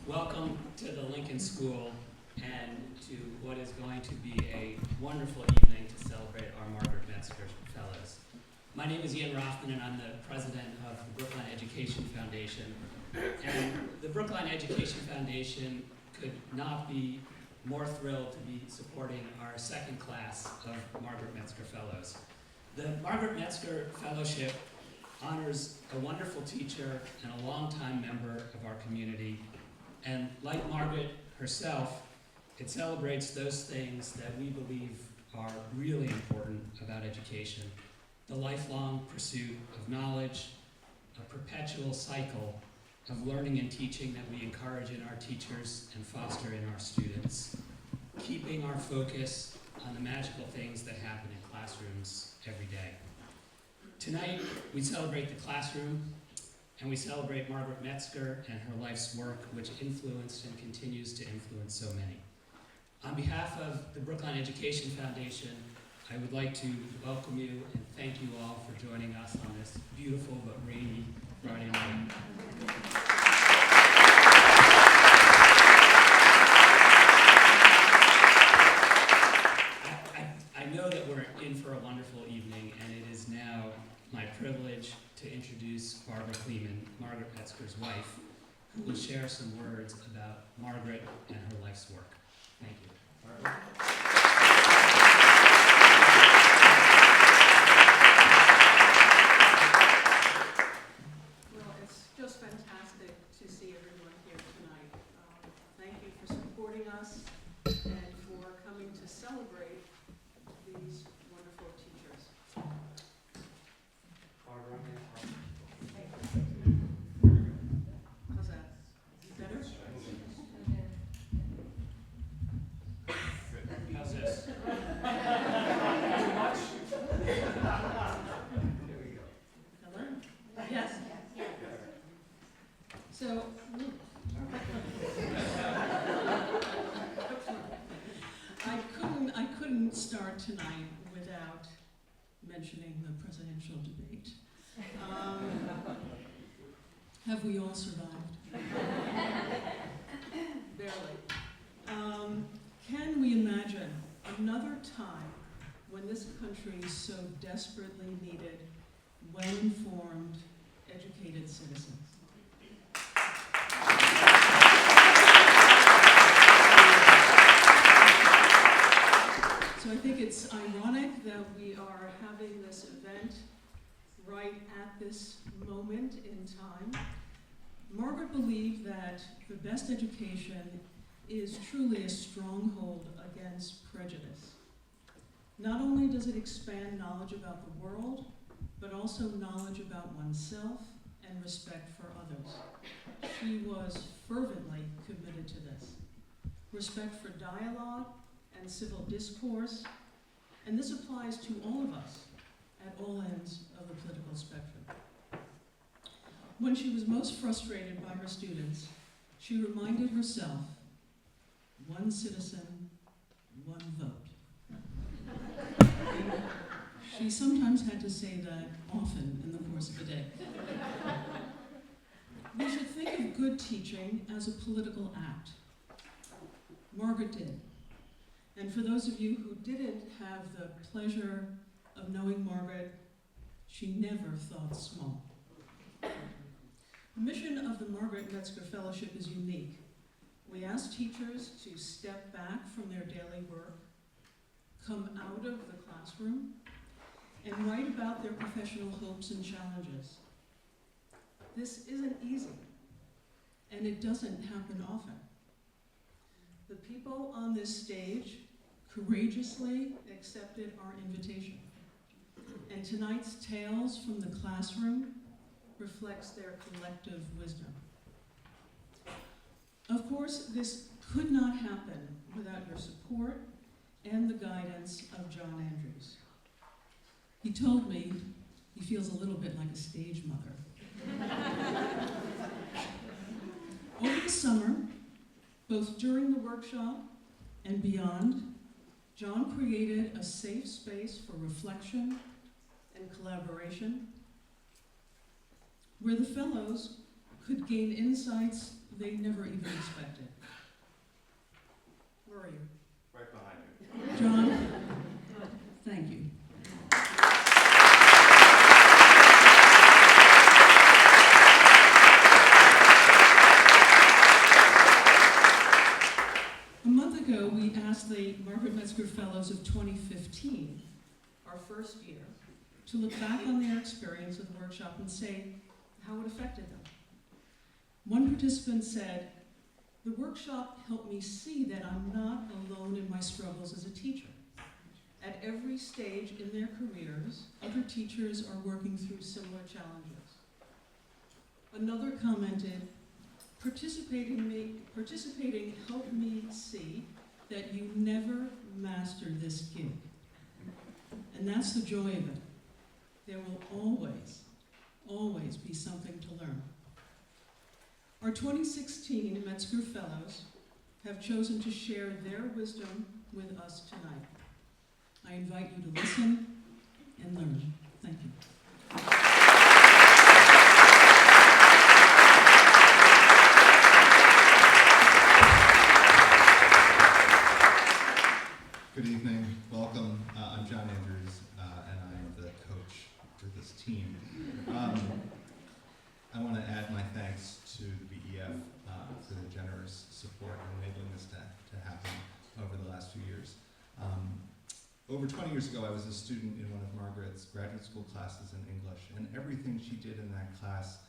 Welcome to the Lincoln School and to what is going to be a wonderful evening to celebrate our Margaret Metzger Fellows. My name is Ian Rothman and I'm the president of the Brookline Education Foundation. And the Brookline Education Foundation could not be more thrilled to be supporting our second class of Margaret Metzger Fellows. The Margaret Metzger Fellowship honors a wonderful teacher and a longtime member of our community. And like Margaret herself, it celebrates those things that we believe are really important about education: the lifelong pursuit of knowledge, a perpetual cycle of learning and teaching that we encourage in our teachers and foster in our students, keeping our focus on the magical things that happen in classrooms every day. Tonight, we celebrate the classroom, and we celebrate Margaret Metzger and her life's work, which influenced and continues to influence so many. On behalf of the Brookline Education Foundation, I would like to welcome you and thank you all for joining us on this beautiful but rainy Friday night. I know that we're in for a wonderful evening, and it is now my privilege to introduce Barbara Kleeman, Margaret Metzger's wife, who will share some words about Margaret and her life's work. Thank you. Barbara. Well, it's just fantastic to see everyone here tonight. Thank you for supporting us and for coming to celebrate these wonderful teachers. Barbara. How's that? Better? How's this? Hello? Yes? So, I couldn't start tonight without mentioning the presidential debate. Have we all survived? Barely. Can we imagine another time when this country so desperately needed well-informed, educated citizens? So I think it's ironic that we are having this event right at this moment in time. Margaret believed that the best education is truly a stronghold against prejudice. Not only does it expand knowledge about the world, but also knowledge about oneself and respect for others. She was fervently committed to this. Respect for dialogue and civil discourse, and this applies to all of us at all ends of the political spectrum. When she was most frustrated by her students, she reminded herself, one citizen, one vote. She sometimes had to say that often in the course of a day. We should think of good teaching as a political act. Margaret did. And for those of you who didn't have the pleasure of knowing Margaret, she never thought small. The mission of the Margaret Metzger Fellowship is unique. We ask teachers to step back from their daily work, come out of the classroom, and write about their professional hopes and challenges. This isn't easy, and it doesn't happen often. The people on this stage courageously accepted our invitation, and tonight's tales from the classroom reflects their collective wisdom. Of course, this could not happen without your support and the guidance of John Andrews. He told me he feels a little bit like a stage mother. Over the summer, both during the workshop and beyond, John created a safe space for reflection and collaboration, where the fellows could gain insights they never even expected. Where are you? Right behind you. John? Thank you. A month ago, we asked the Margaret Metzger Fellows of 2015, our first year, to look back on their experience of the workshop and say how it affected them. One participant said, "The workshop helped me see that I'm not alone in my struggles as a teacher. At every stage in their careers, other teachers are working through similar challenges." Another commented, participating helped me see that you never master this gig. And that's the joy of it. There will always, always be something to learn. Our 2016 Metzger Fellows have chosen to share their wisdom with us tonight. I invite you to listen and learn. Thank you. Good evening, welcome. I'm John Andrews, and I am the coach for this team. I want to add my thanks to the BEF for the generous support in enabling this to happen over the last few years. Over 20 years ago, I was a student in one of Margaret's graduate school classes in English, and everything she did in that class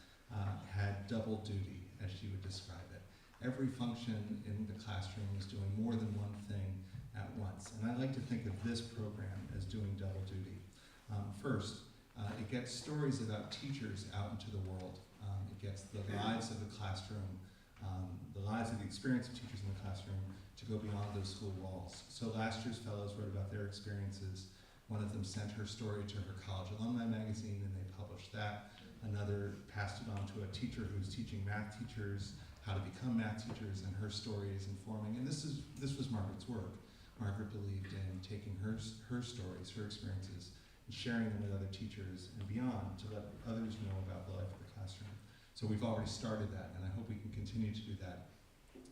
had double duty, as she would describe it. Every function in the classroom was doing more than one thing at once, and I like to think of this program as doing double duty. First, it gets stories about teachers out into the world. It gets the lives of the classroom, the lives of the experience of teachers in the classroom to go beyond those school walls. So last year's fellows wrote about their experiences. One of them sent her story to her college alumni magazine and they published that. Another passed it on to a teacher who's teaching math teachers how to become math teachers, and her story is informing. And this was Margaret's work. Margaret believed in taking her stories, her experiences, and sharing them with other teachers and beyond to let others know about the life of the classroom. So we've already started that, and I hope we can continue to do that.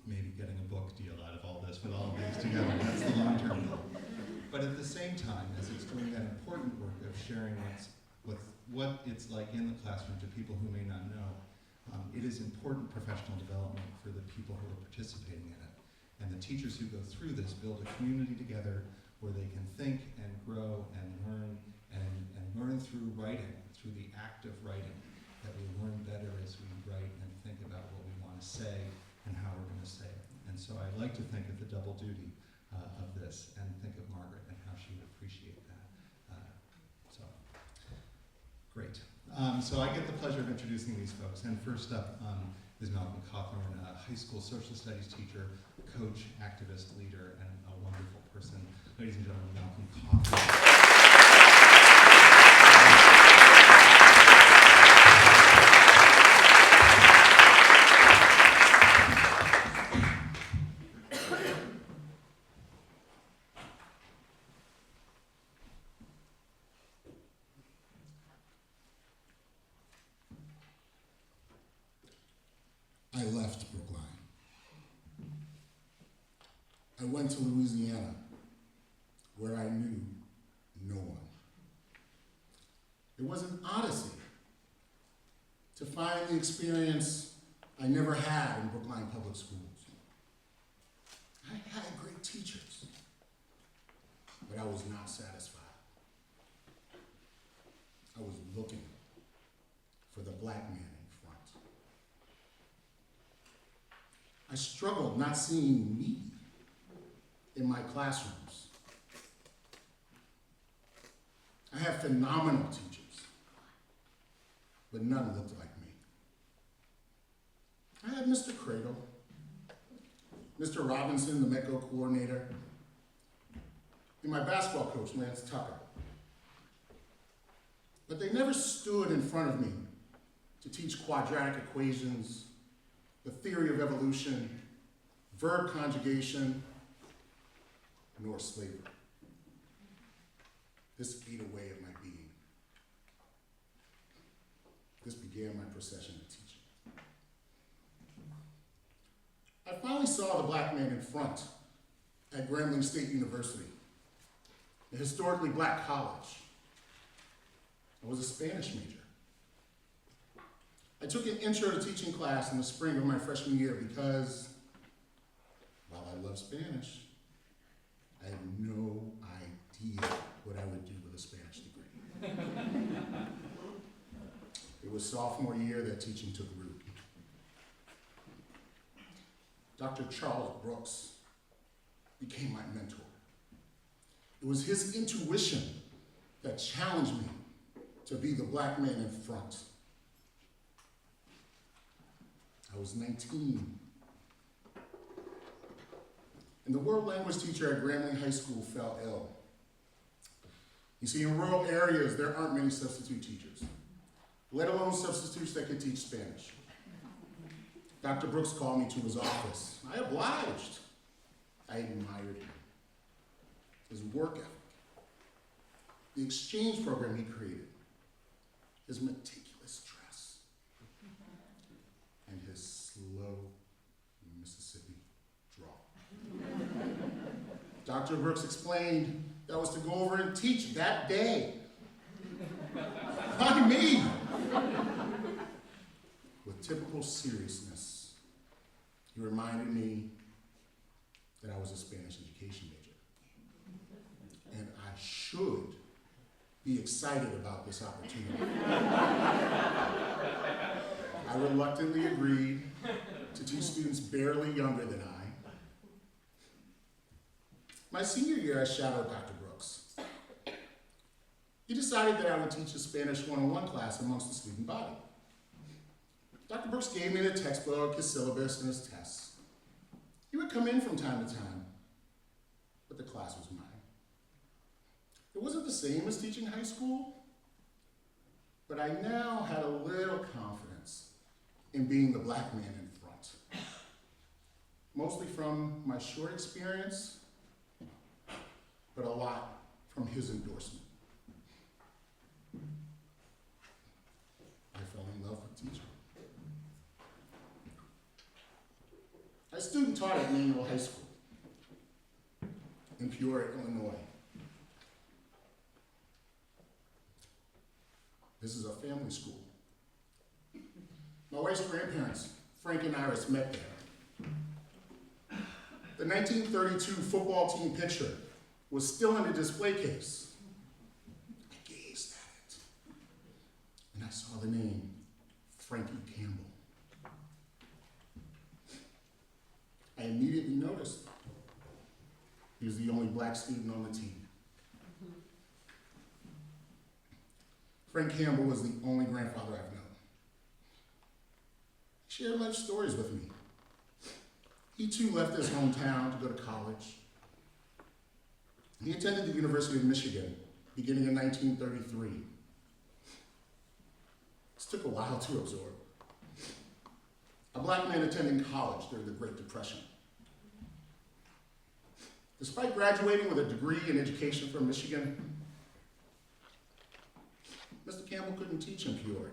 Maybe getting a book deal out of all this with all of these together. That's the long-term goal. But at the same time, as it's doing that important work of sharing what it's like in the classroom to people who may not know, it is important professional development for the people who are participating in it. And the teachers who go through this build a community together where they can think and grow and learn through writing, through the act of writing, that we learn better as we write and think about what we want to say and how we're going to say it. And so I like to think of the double duty of this and think of Margaret and how she would appreciate that. Great. So I get the pleasure of introducing these folks. And first up is Malcolm Cawthorn, a high school social studies teacher, coach, activist, leader, and a wonderful person. Ladies and gentlemen, Malcolm Cawthorn. I left Brookline. I went to Louisiana, where I knew no one. It was an odyssey to find the experience I never had in Brookline public schools. I had great teachers, but I was not satisfied. I was looking for the black man in front. I struggled not seeing me in my classrooms. I had phenomenal teachers, but none looked like me. I had Mr. Cradle, Mr. Robinson, the METCO coordinator, and my basketball coach, Lance Tucker. But they never stood in front of me to teach quadratic equations, the theory of evolution, verb conjugation, nor slavery. This ate away at my being. This began my procession of teaching. I finally saw the black man in front at Grambling State University, a historically black college. I was a Spanish major. I took an intro to teaching class in the spring of my freshman year because, while I love Spanish, I had no idea what I would do with a Spanish degree. It was sophomore year that teaching took root. Dr. Charles Brooks became my mentor. It was his intuition that challenged me to be the black man in front. I was 19. And the world language teacher at Grambling High School fell ill. You see, in rural areas, there aren't many substitute teachers, let alone substitutes that could teach Spanish. Dr. Brooks called me to his office. I obliged. I admired him, his work ethic, the exchange program he created, his meticulous dress, and his slow Mississippi drawl. Dr. Brooks explained that was to go over and teach that day. Why me? With typical seriousness, he reminded me that I was a Spanish education major, and I should be excited about this opportunity. I reluctantly agreed to teach students barely younger than I. My senior year, I shadowed Dr. Brooks. He decided that I would teach a Spanish 101 class amongst the student body. Dr. Brooks gave me the textbook, his syllabus, and his tests. He would come in from time to time, but the class was mine. It wasn't the same as teaching high school, but I now had a little confidence in being the black man in front. Mostly from my short experience, but a lot from his endorsement. I fell in love with teaching. I student taught at Manual High School in Peoria, Illinois. This is a family school. My wife's grandparents, Frank and Iris, met there. The 1932 football team picture was still in a display case. I gazed at it, and I saw the name, Frankie Campbell. I immediately noticed he was the only black student on the team. Frank Campbell was the only grandfather I've known. He shared life stories with me. He too left his hometown to go to college. He attended the University of Michigan, beginning in 1933. This took a while to absorb. A black man attending college during the Great Depression. Despite graduating with a degree in education from Michigan, Mr. Campbell couldn't teach in Peoria.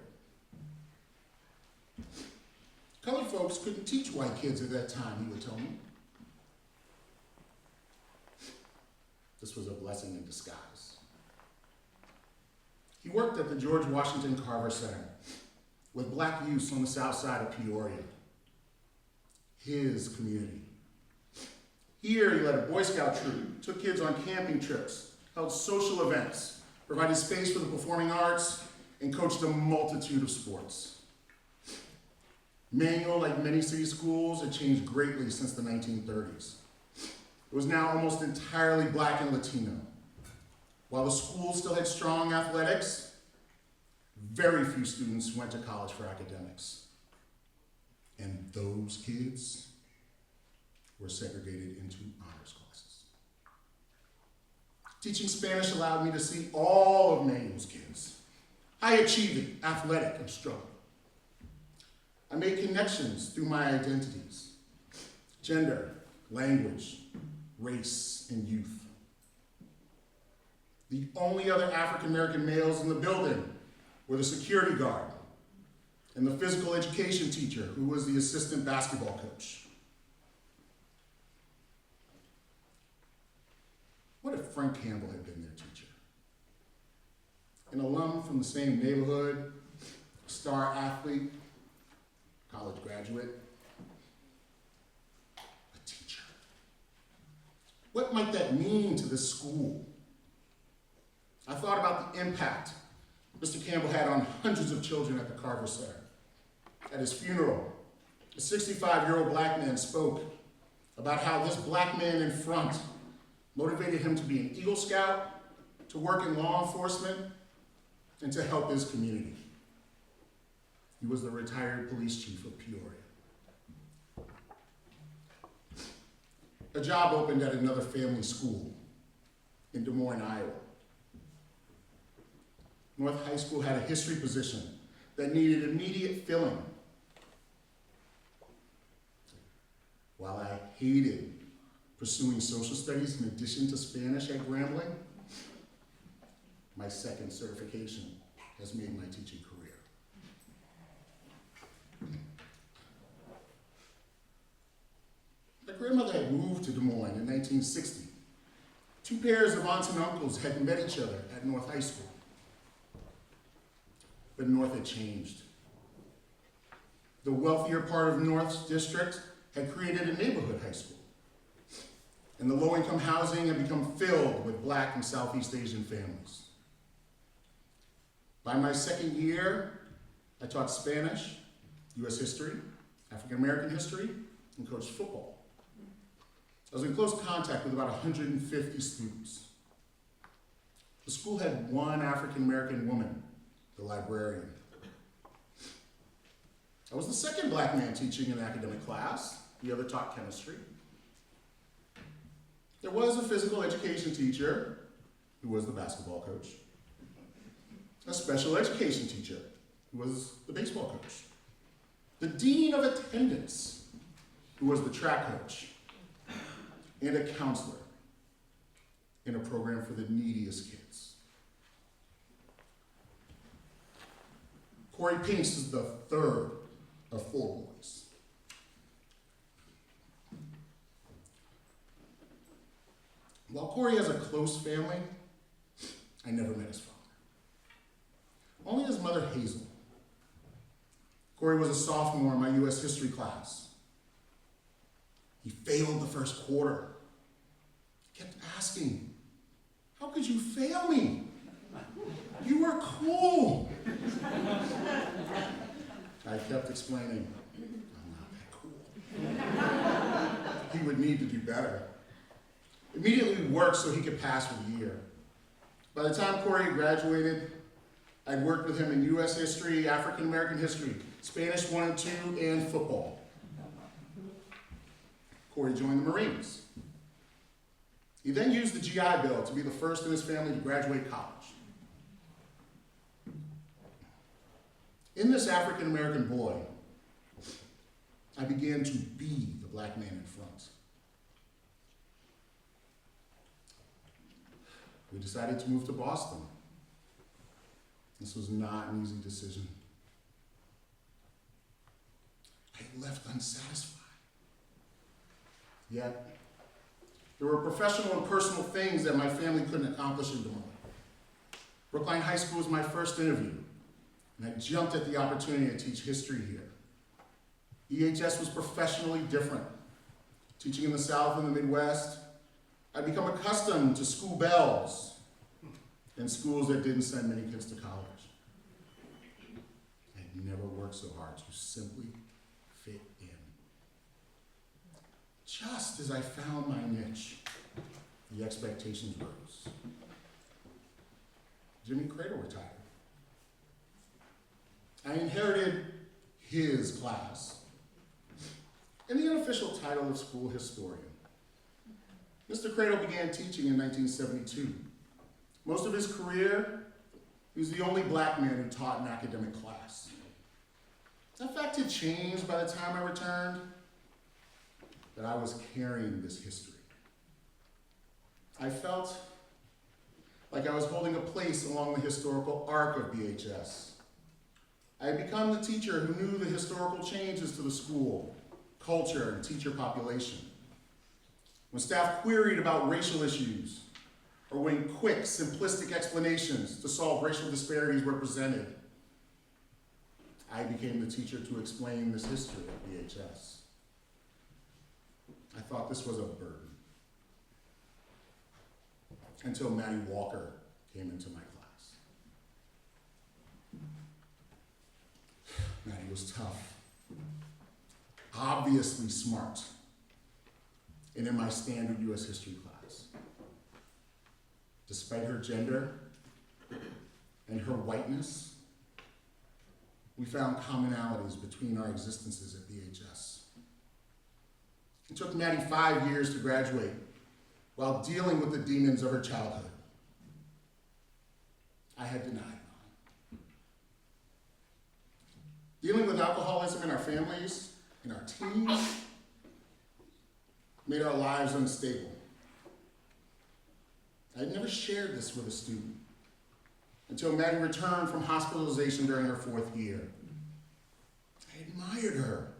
Colored folks couldn't teach white kids at that time, he would tell me. This was a blessing in disguise. He worked at the George Washington Carver Center with black youths on the south side of Peoria, his community. Here, he led a Boy Scout troop, took kids on camping trips, held social events, provided space for the performing arts, and coached a multitude of sports. Manual, like many city schools, had changed greatly since the 1930s. It was now almost entirely black and Latino. While the school still had strong athletics, very few students went to college for academics. And those kids were segregated into honors classes. Teaching Spanish allowed me to see all of Manual's kids, high achieving, athletic, and strong. I made connections through my identities, gender, language, race, and youth. The only other African-American males in the building were the security guard and the physical education teacher who was the assistant basketball coach. Frank Campbell had been their teacher. An alum from the same neighborhood, star athlete, college graduate, a teacher. What might that mean to this school? I thought about the impact Mr. Campbell had on hundreds of children at the Carver Center. At his funeral, a 65-year-old black man spoke about how this black man in front motivated him to be an Eagle Scout, to work in law enforcement, and to help his community. He was the retired police chief of Peoria. A job opened at another family school in Des Moines, Iowa. North High School had a history position that needed immediate filling. While I hated pursuing social studies in addition to Spanish at Grambling, my second certification has made my teaching career. My grandmother had moved to Des Moines in 1960. Two pairs of aunts and uncles had met each other at North High School. But North had changed. The wealthier part of North's district had created a neighborhood high school, and the low-income housing had become filled with Black and Southeast Asian families. By my second year, I taught Spanish, U.S. history, African American history, and coached football. I was in close contact with about 150 students. The school had one African American woman, the librarian. I was the second black man teaching an academic class. The other taught chemistry. There was a physical education teacher who was the basketball coach. A special education teacher who was the baseball coach. The dean of attendance who was the track coach. And a counselor in a program for the neediest kids. Corey Pinks is the third of four boys. While Corey has a close family, I never met his father. Only his mother, Hazel. Corey was a sophomore in my U.S. history class. He failed the first quarter. Kept asking, "How could you fail me? You were cool." I kept explaining, "I'm not that cool." He would need to do better. Immediately worked so he could pass for the year. By the time Corey graduated, I'd worked with him in U.S. history, African American history, Spanish 1 and 2, and football. Corey joined the Marines. He then used the GI Bill to be the first in his family to graduate college. In this African American boy, I began to be the black man in front. We decided to move to Boston. This was not an easy decision. I left unsatisfied. Yet, there were professional and personal things that my family couldn't accomplish in Des Moines. Brookline High School was my first interview, and I jumped at the opportunity to teach history here. BHS was professionally different. Teaching in the South and the Midwest, I'd become accustomed to school bells and schools that didn't send many kids to college. I'd never worked so hard to simply fit in. Just as I found my niche, the expectations rose. Jimmy Cradle retired. I inherited his class and the unofficial title of school historian. Mr. Cradle began teaching in 1972. Most of his career, he was the only black man who taught an academic class. That fact had changed by the time I returned, but I was carrying this history. I felt like I was holding a place along the historical arc of BHS. I had become the teacher who knew the historical changes to the school, culture, and teacher population. When staff queried about racial issues, or when quick, simplistic explanations to solve racial disparities were presented. I became the teacher to explain this history at BHS. I thought this was a burden until Maddie Walker came into my class. Maddie was tough, obviously smart, and in my standard US history class. Despite her gender and her whiteness, we found commonalities between our existences at BHS. It took Maddie 5 years to graduate while dealing with the demons of her childhood. I had denied mine. Dealing with alcoholism in our families, in our teens, made our lives unstable. I had never shared this with a student until Maddie returned from hospitalization during her 4th year. I admired her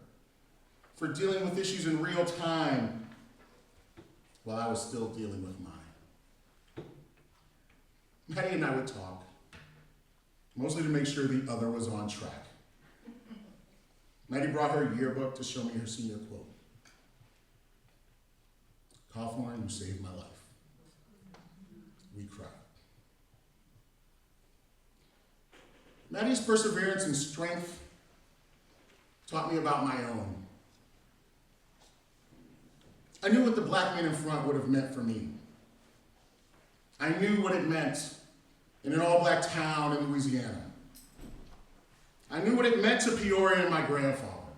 for dealing with issues in real time while I was still dealing with mine. Maddie and I would talk, mostly to make sure the other was on track. Maddie brought her yearbook to show me her senior quote. "Cawthorn, you saved my life." We cried. Maddie's perseverance and strength taught me about my own. I knew what the black man in front would have meant for me. I knew what it meant in an all-black town in Louisiana. I knew what it meant to Peoria and my grandfather.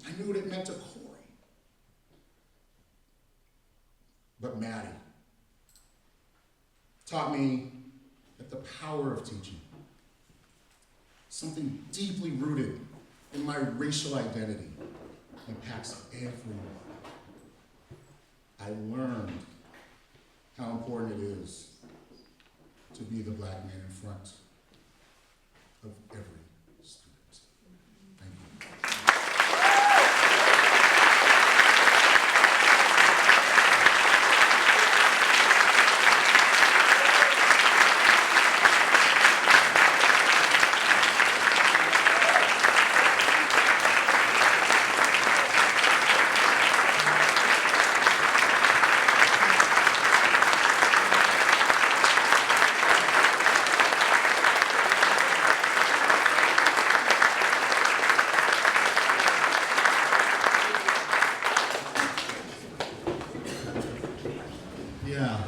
I knew what it meant to Corey. But Maddie taught me that the power of teaching, something deeply rooted in my racial identity, impacts everyone. I learned how important it is to be the black man in front of every student. Thank you. Yeah,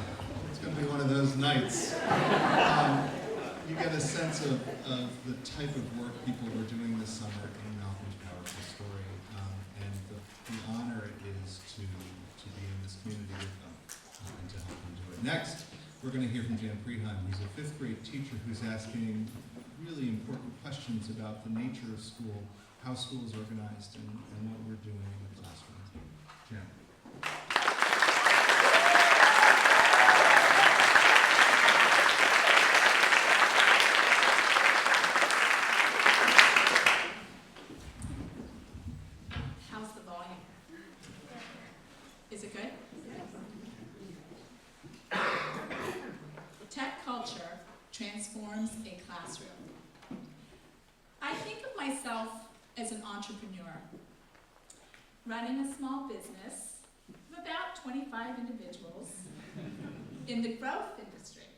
it's going to be one of those nights. You get a sense of the type of work people were doing this summer in Malcolm's powerful story, and the honor it is to be in this community with them and to help them do it. Next, we're going to hear from Jan Preheim. He's a 5th grade teacher who's asking really important questions about the nature of school, how school is organized, and what we're doing in the classroom. Jan. How's the volume? Is it good? Tech culture transforms a classroom. I think of myself as an entrepreneur, running a small business of about 25 individuals in the growth industry.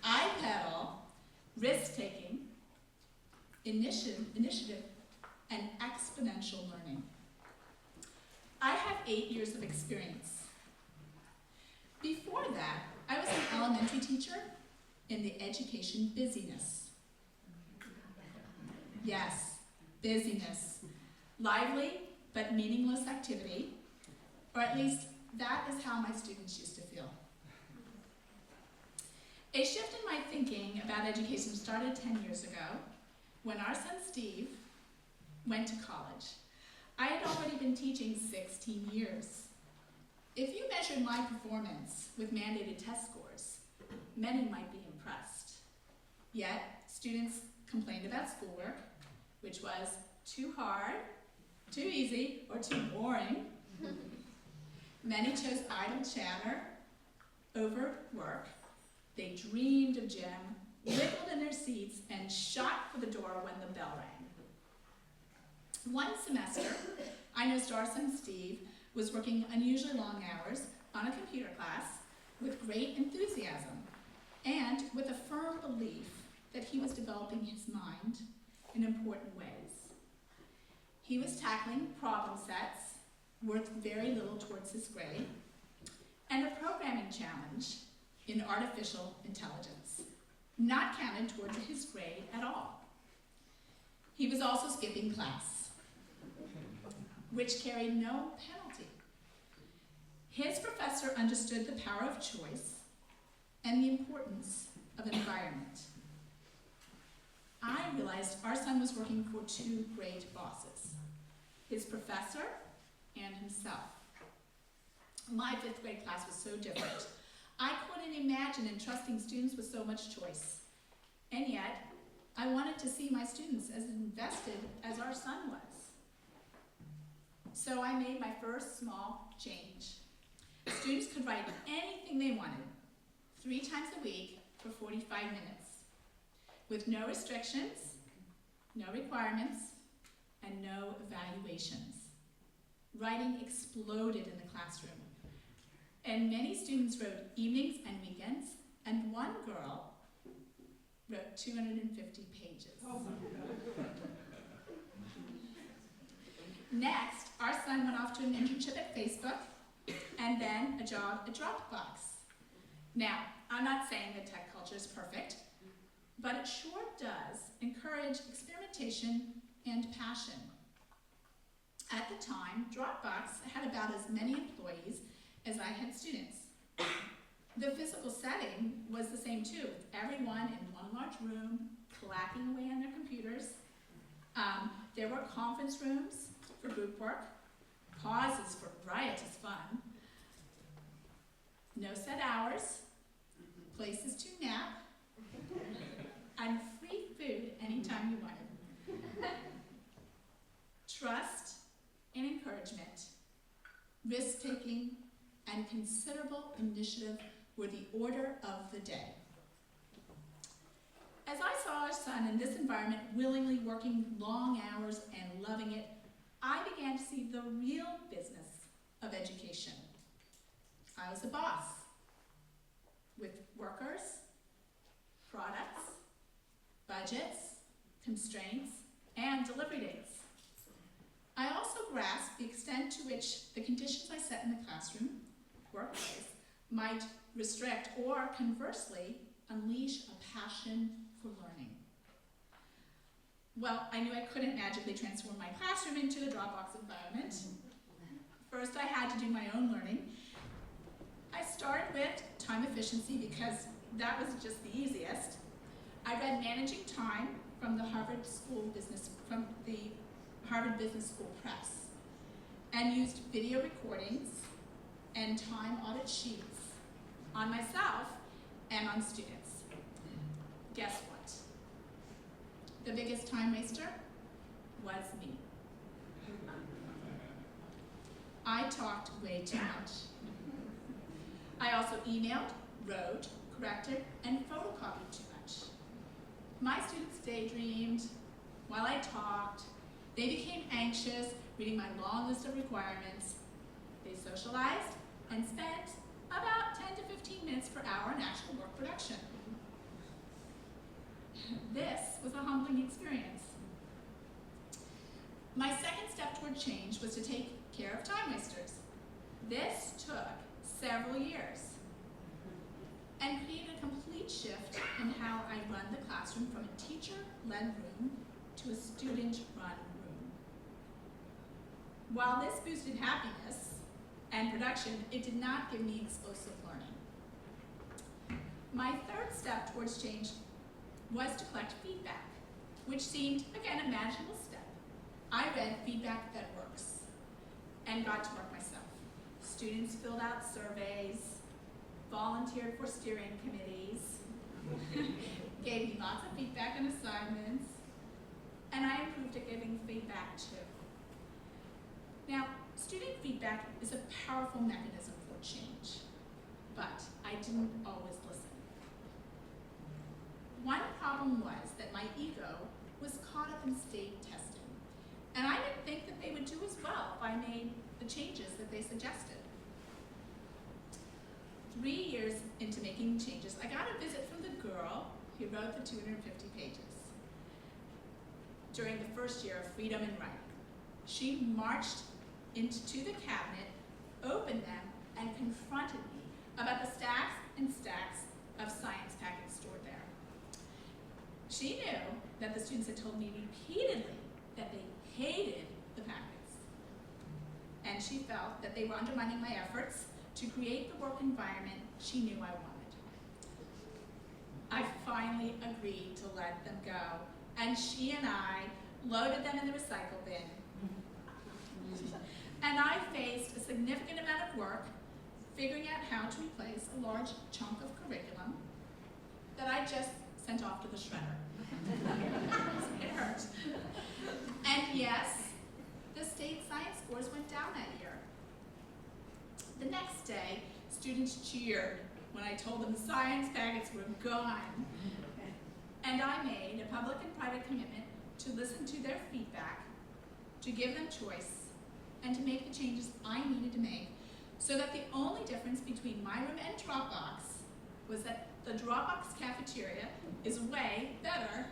I peddle risk-taking, initiative, and exponential learning. I have 8 years of experience. Before that, I was an elementary teacher in the education busyness. Yes, busyness. Lively but meaningless activity, or at least that is how my students used to feel. A shift in my thinking about education started 10 years ago when our son Steve went to college. I had already been teaching 16 years. If you measured my performance with mandated test scores, many might be impressed. Yet, students complained about schoolwork, which was too hard, too easy, or too boring. Many chose idle chatter over work. They dreamed of gym, wiggled in their seats, and shot for the door when the bell rang. One semester, I noticed our son Steve was working unusually long hours on a computer class with great enthusiasm and with a firm belief that he was developing his mind in important ways. He was tackling problem sets worth very little towards his grade and a programming challenge in artificial intelligence, not counted towards his grade at all. He was also skipping class, which carried no penalty. His professor understood the power of choice and the importance of environment. I realized our son was working for two great bosses, his professor and himself. My 5th grade class was so different. I couldn't imagine entrusting students with so much choice. And yet, I wanted to see my students as invested as our son was. So I made my first small change. Students could write anything they wanted, 3 times a week for 45 minutes, with no restrictions, no requirements, and no evaluations. Writing exploded in the classroom, and many students wrote evenings and weekends, and one girl wrote 250 pages. Oh my God. Next, our son went off to an internship at Facebook, and then a job at Dropbox. Now, I'm not saying that tech culture is perfect, but it sure does encourage experimentation and passion. At the time, Dropbox had about as many employees as I had students. The physical setting was the same too, with everyone in one large room, clacking away on their computers. There were conference rooms for group work, pauses for riotous fun, no set hours, places to nap, and free food anytime you wanted. Trust and encouragement, risk-taking, and considerable initiative were the order of the day. As I saw our son in this environment willingly working long hours and loving it, I began to see the real business of education. I was a boss with workers, products, budgets, constraints, and delivery dates. I also grasped the extent to which the conditions I set in the classroom, workplace, might restrict or, conversely, unleash a passion for learning. Well, I knew I couldn't magically transform my classroom into a Dropbox environment. First, I had to do my own learning. I started with time efficiency because that was just the easiest. I read Managing Time from the Harvard Business School Press, and used video recordings and time audit sheets on myself and on students. Guess what? The biggest time waster was me. I talked way too much. I also emailed, wrote, corrected, and photocopied too much. My students daydreamed while I talked. They became anxious, reading my long list of requirements. They socialized and spent about 10 to 15 minutes per hour in actual work production. This was a humbling experience. My second step toward change was to take care of time wasters. This took several years and created a complete shift in how I run the classroom from a teacher-led room to a student-run room. While this boosted happiness and production, it did not give me explosive learning. My third step towards change was to collect feedback, which seemed, again, a manageable step. I read Feedback That Works and got to work myself. Students filled out surveys, volunteered for steering committees, gave me lots of feedback and assignments, and I improved at giving feedback too. Now, student feedback is a powerful mechanism for change, but I didn't always listen. One problem was that my ego was caught up in state testing, and I didn't think that they would do as well if I made the changes that they suggested. 3 years into making changes, I got a visit from the girl who wrote the 250 pages. During the first year of Freedom in Writing, she marched into the cabinet, opened them, and confronted me about the stacks and stacks of science packets stored there. She knew that the students had told me repeatedly that they hated the packets, and she felt that they were undermining my efforts to create the work environment she knew I wanted. I finally agreed to let them go, and she and I loaded them in the recycle bin. And I faced a significant amount of work figuring out how to replace a large chunk of curriculum that I just sent off to the shredder. It hurt. And yes, the state science scores went down that year. The next day, students cheered when I told them the science packets were gone. And I made a public and private commitment to listen to their feedback, to give them choice, and to make the changes I needed to make so that the only difference between my room and Dropbox was that the Dropbox cafeteria is way better.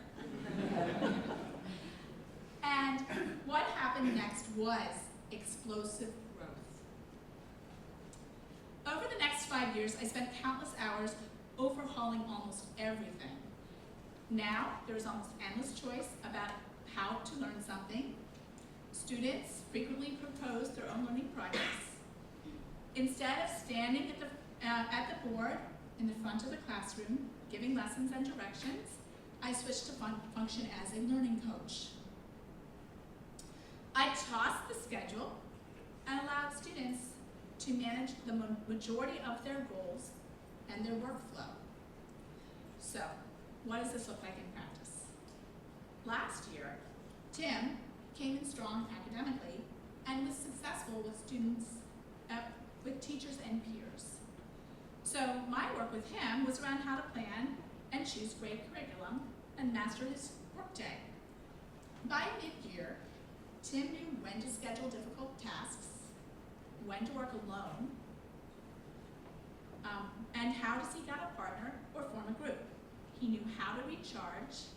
And what happened next was explosive growth. Over the next 5 years, I spent countless hours overhauling almost everything. Now, there is almost endless choice about how to learn something. Students frequently propose their own learning projects. Instead of standing at the board in the front of the classroom, giving lessons and directions, I switched to function as a learning coach. I tossed the schedule and allowed students to manage the majority of their goals and their workflow. So, what does this look like in practice? Last year, Tim came in strong academically and was successful with students, with teachers and peers. So my work with him was around how to plan and choose great curriculum and master his workday. By mid-year, Tim knew when to schedule difficult tasks, when to work alone, and how to seek out a partner or form a group. He knew how to recharge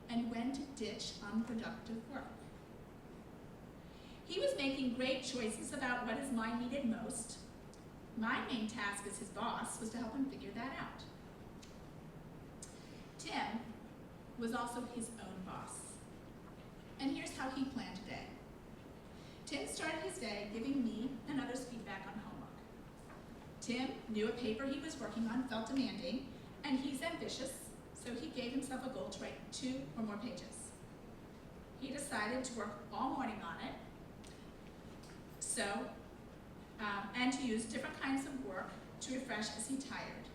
and when to ditch unproductive work. He was making great choices about what his mind needed most. My main task as his boss was to help him figure that out. Tim was also his own boss. And here's how he planned today. Tim started his day giving me and others feedback on homework. Tim knew a paper he was working on felt demanding, and he's ambitious, so he gave himself a goal to write 2 or more pages. He decided to work all morning on it, and to use different kinds of work to refresh as he tired.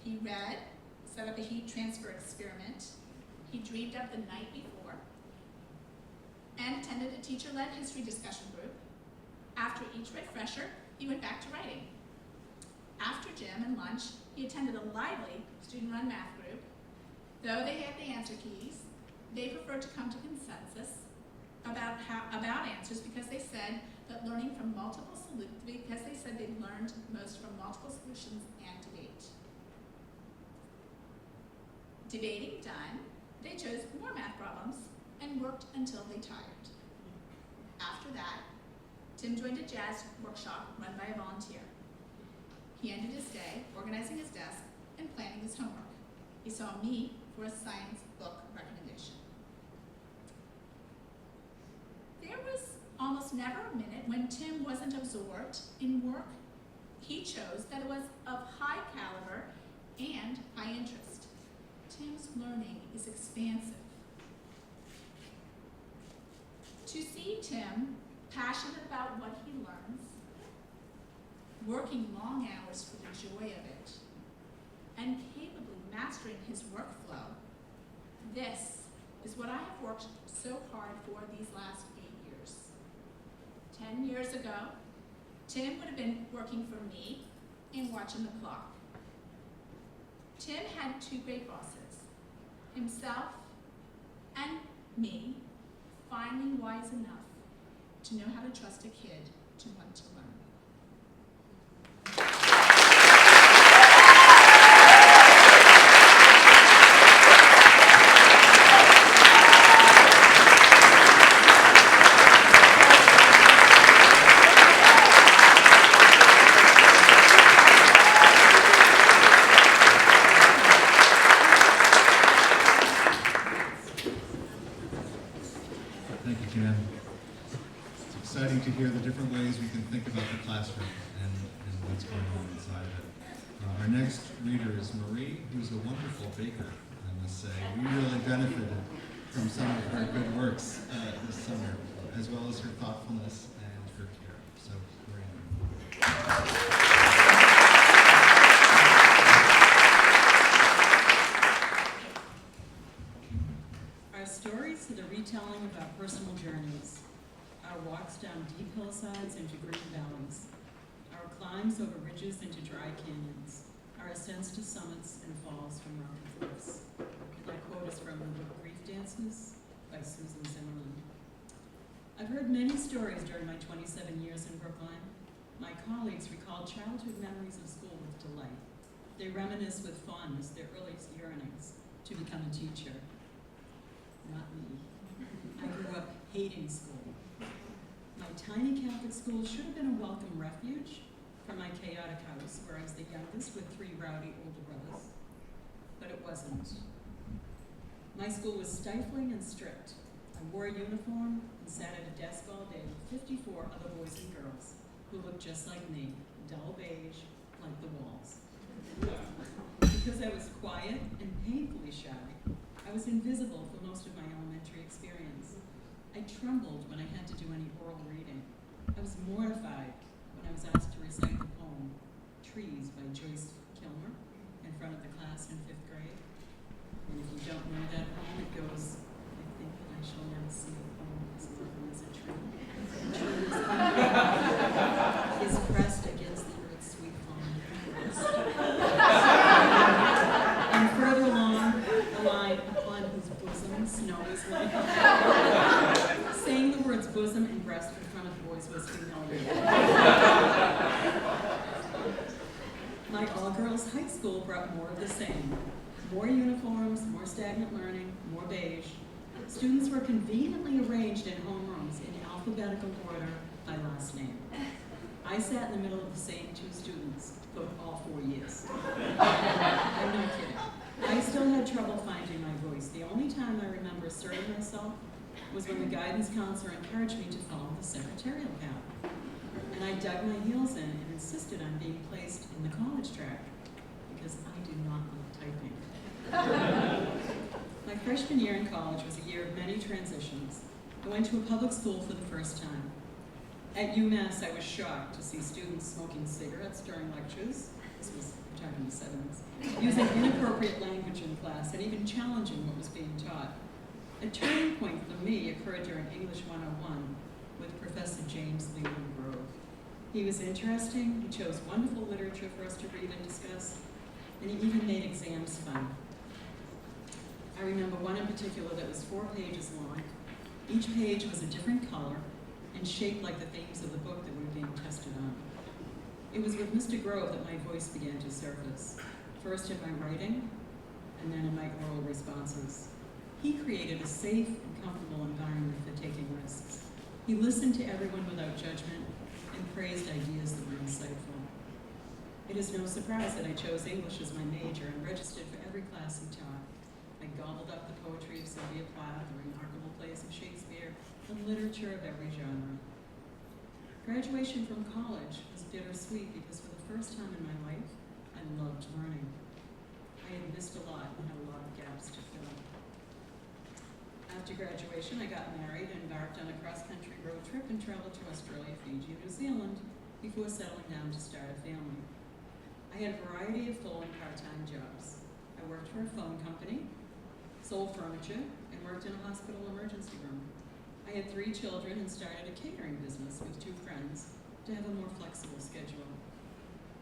He read, set up a heat transfer experiment, he dreamed up the night before, and attended a teacher-led history discussion group. After each refresher, he went back to writing. After gym and lunch, he attended a lively student-run math group. Though they had the answer keys, they preferred to come to consensus about answers because they said that they learned most from multiple solutions and debate. Debating done, they chose more math problems and worked until they tired. After that, Tim joined a jazz workshop run by a volunteer. He ended his day organizing his desk and planning his homework. He saw me for a science book recommendation. There was almost never a minute when Tim wasn't absorbed in work. He chose that it was of high caliber and high interest. Tim's learning is expansive. To see Tim passionate about what he learns, working long hours for the joy of it, and capably mastering his workflow, this is what I have worked so hard for these last 8 years. 10 years ago, Tim would have been working for me and watching the clock. Tim had two great bosses, himself and me, finally wise enough to know how to trust a kid to want to learn. Thank you, Jan. It's exciting to hear the different ways we can think about the classroom and what's going on inside of it. Our next reader is Marie, who's a wonderful baker, I must say. We really benefited from some of her good works this summer, as well as her thoughtfulness and her care. So, Marie. Our stories are the retelling of our personal journeys, our walks down deep hillsides into green valleys, our climbs over ridges into dry canyons, our ascents to summits and falls from rocky cliffs. My quote is from the book Grief Dances by Susan Zimmerman. I've heard many stories during my 27 years in Brookline. My colleagues recall childhood memories of school with delight. They reminisce with fondness their earliest yearnings to become a teacher. Not me. I grew up hating school. My tiny Catholic school should have been a welcome refuge from my chaotic house, where I was the youngest with 3 rowdy older brothers. But it wasn't. My school was stifling and strict. I wore a uniform and sat at a desk all day with 54 other boys and girls who looked just like me, dull beige, like the walls. Because I was quiet and painfully shy, I was invisible for most of my elementary experience. I trembled when I had to do any oral reading. I was mortified when I was asked to recite the poem, Trees by Joyce Kilmer, in front of the class in 5th grade. And if you don't know that poem, it goes, I think I shall now see a poem as lovely as a tree. Is pressed against the earth's sweet falling forest. And further along the line, upon whose bosom snow is like. Saying the words bosom and breast in front of boys was humiliating. My all-girls high school brought more of the same. More uniforms, more stagnant learning, more beige. Students were conveniently arranged in homerooms in alphabetical order by last name. I sat in the middle of the same 2 students for all 4 years. I'm not kidding. I still had trouble finding my voice. The only time I remember asserting myself was when the guidance counselor encouraged me to follow the secretarial path. And I dug my heels in and insisted on being placed in the college track because I do not like typing. My freshman year in college was a year of many transitions. I went to a public school for the first time. At UMass, I was shocked to see students smoking cigarettes during lectures. This was, we're talking the 70s. Using inappropriate language in class and even challenging what was being taught. A turning point for me occurred during English 101 with Professor James Leland Grove. He was interesting, he chose wonderful literature for us to read and discuss, and he even made exams fun. I remember one in particular that was 4 pages long. Each page was a different color and shaped like the themes of the book that we were being tested on. It was with Mr. Grove that my voice began to surface, first in my writing, and then in my oral responses. He created a safe and comfortable environment for taking risks. He listened to everyone without judgment and praised ideas that were insightful. It is no surprise that I chose English as my major and registered for every class he taught. I gobbled up the poetry of Sylvia Plath, the remarkable plays of Shakespeare, the literature of every genre. Graduation from college was bittersweet because for the first time in my life, I loved learning. I had missed a lot and had a lot of gaps to fill. After graduation, I got married and embarked on a cross-country road trip and traveled to Australia, Fiji, and New Zealand before settling down to start a family. I had a variety of full and part-time jobs. I worked for a phone company, sold furniture, and worked in a hospital emergency room. I had 3 children and started a catering business with 2 friends to have a more flexible schedule.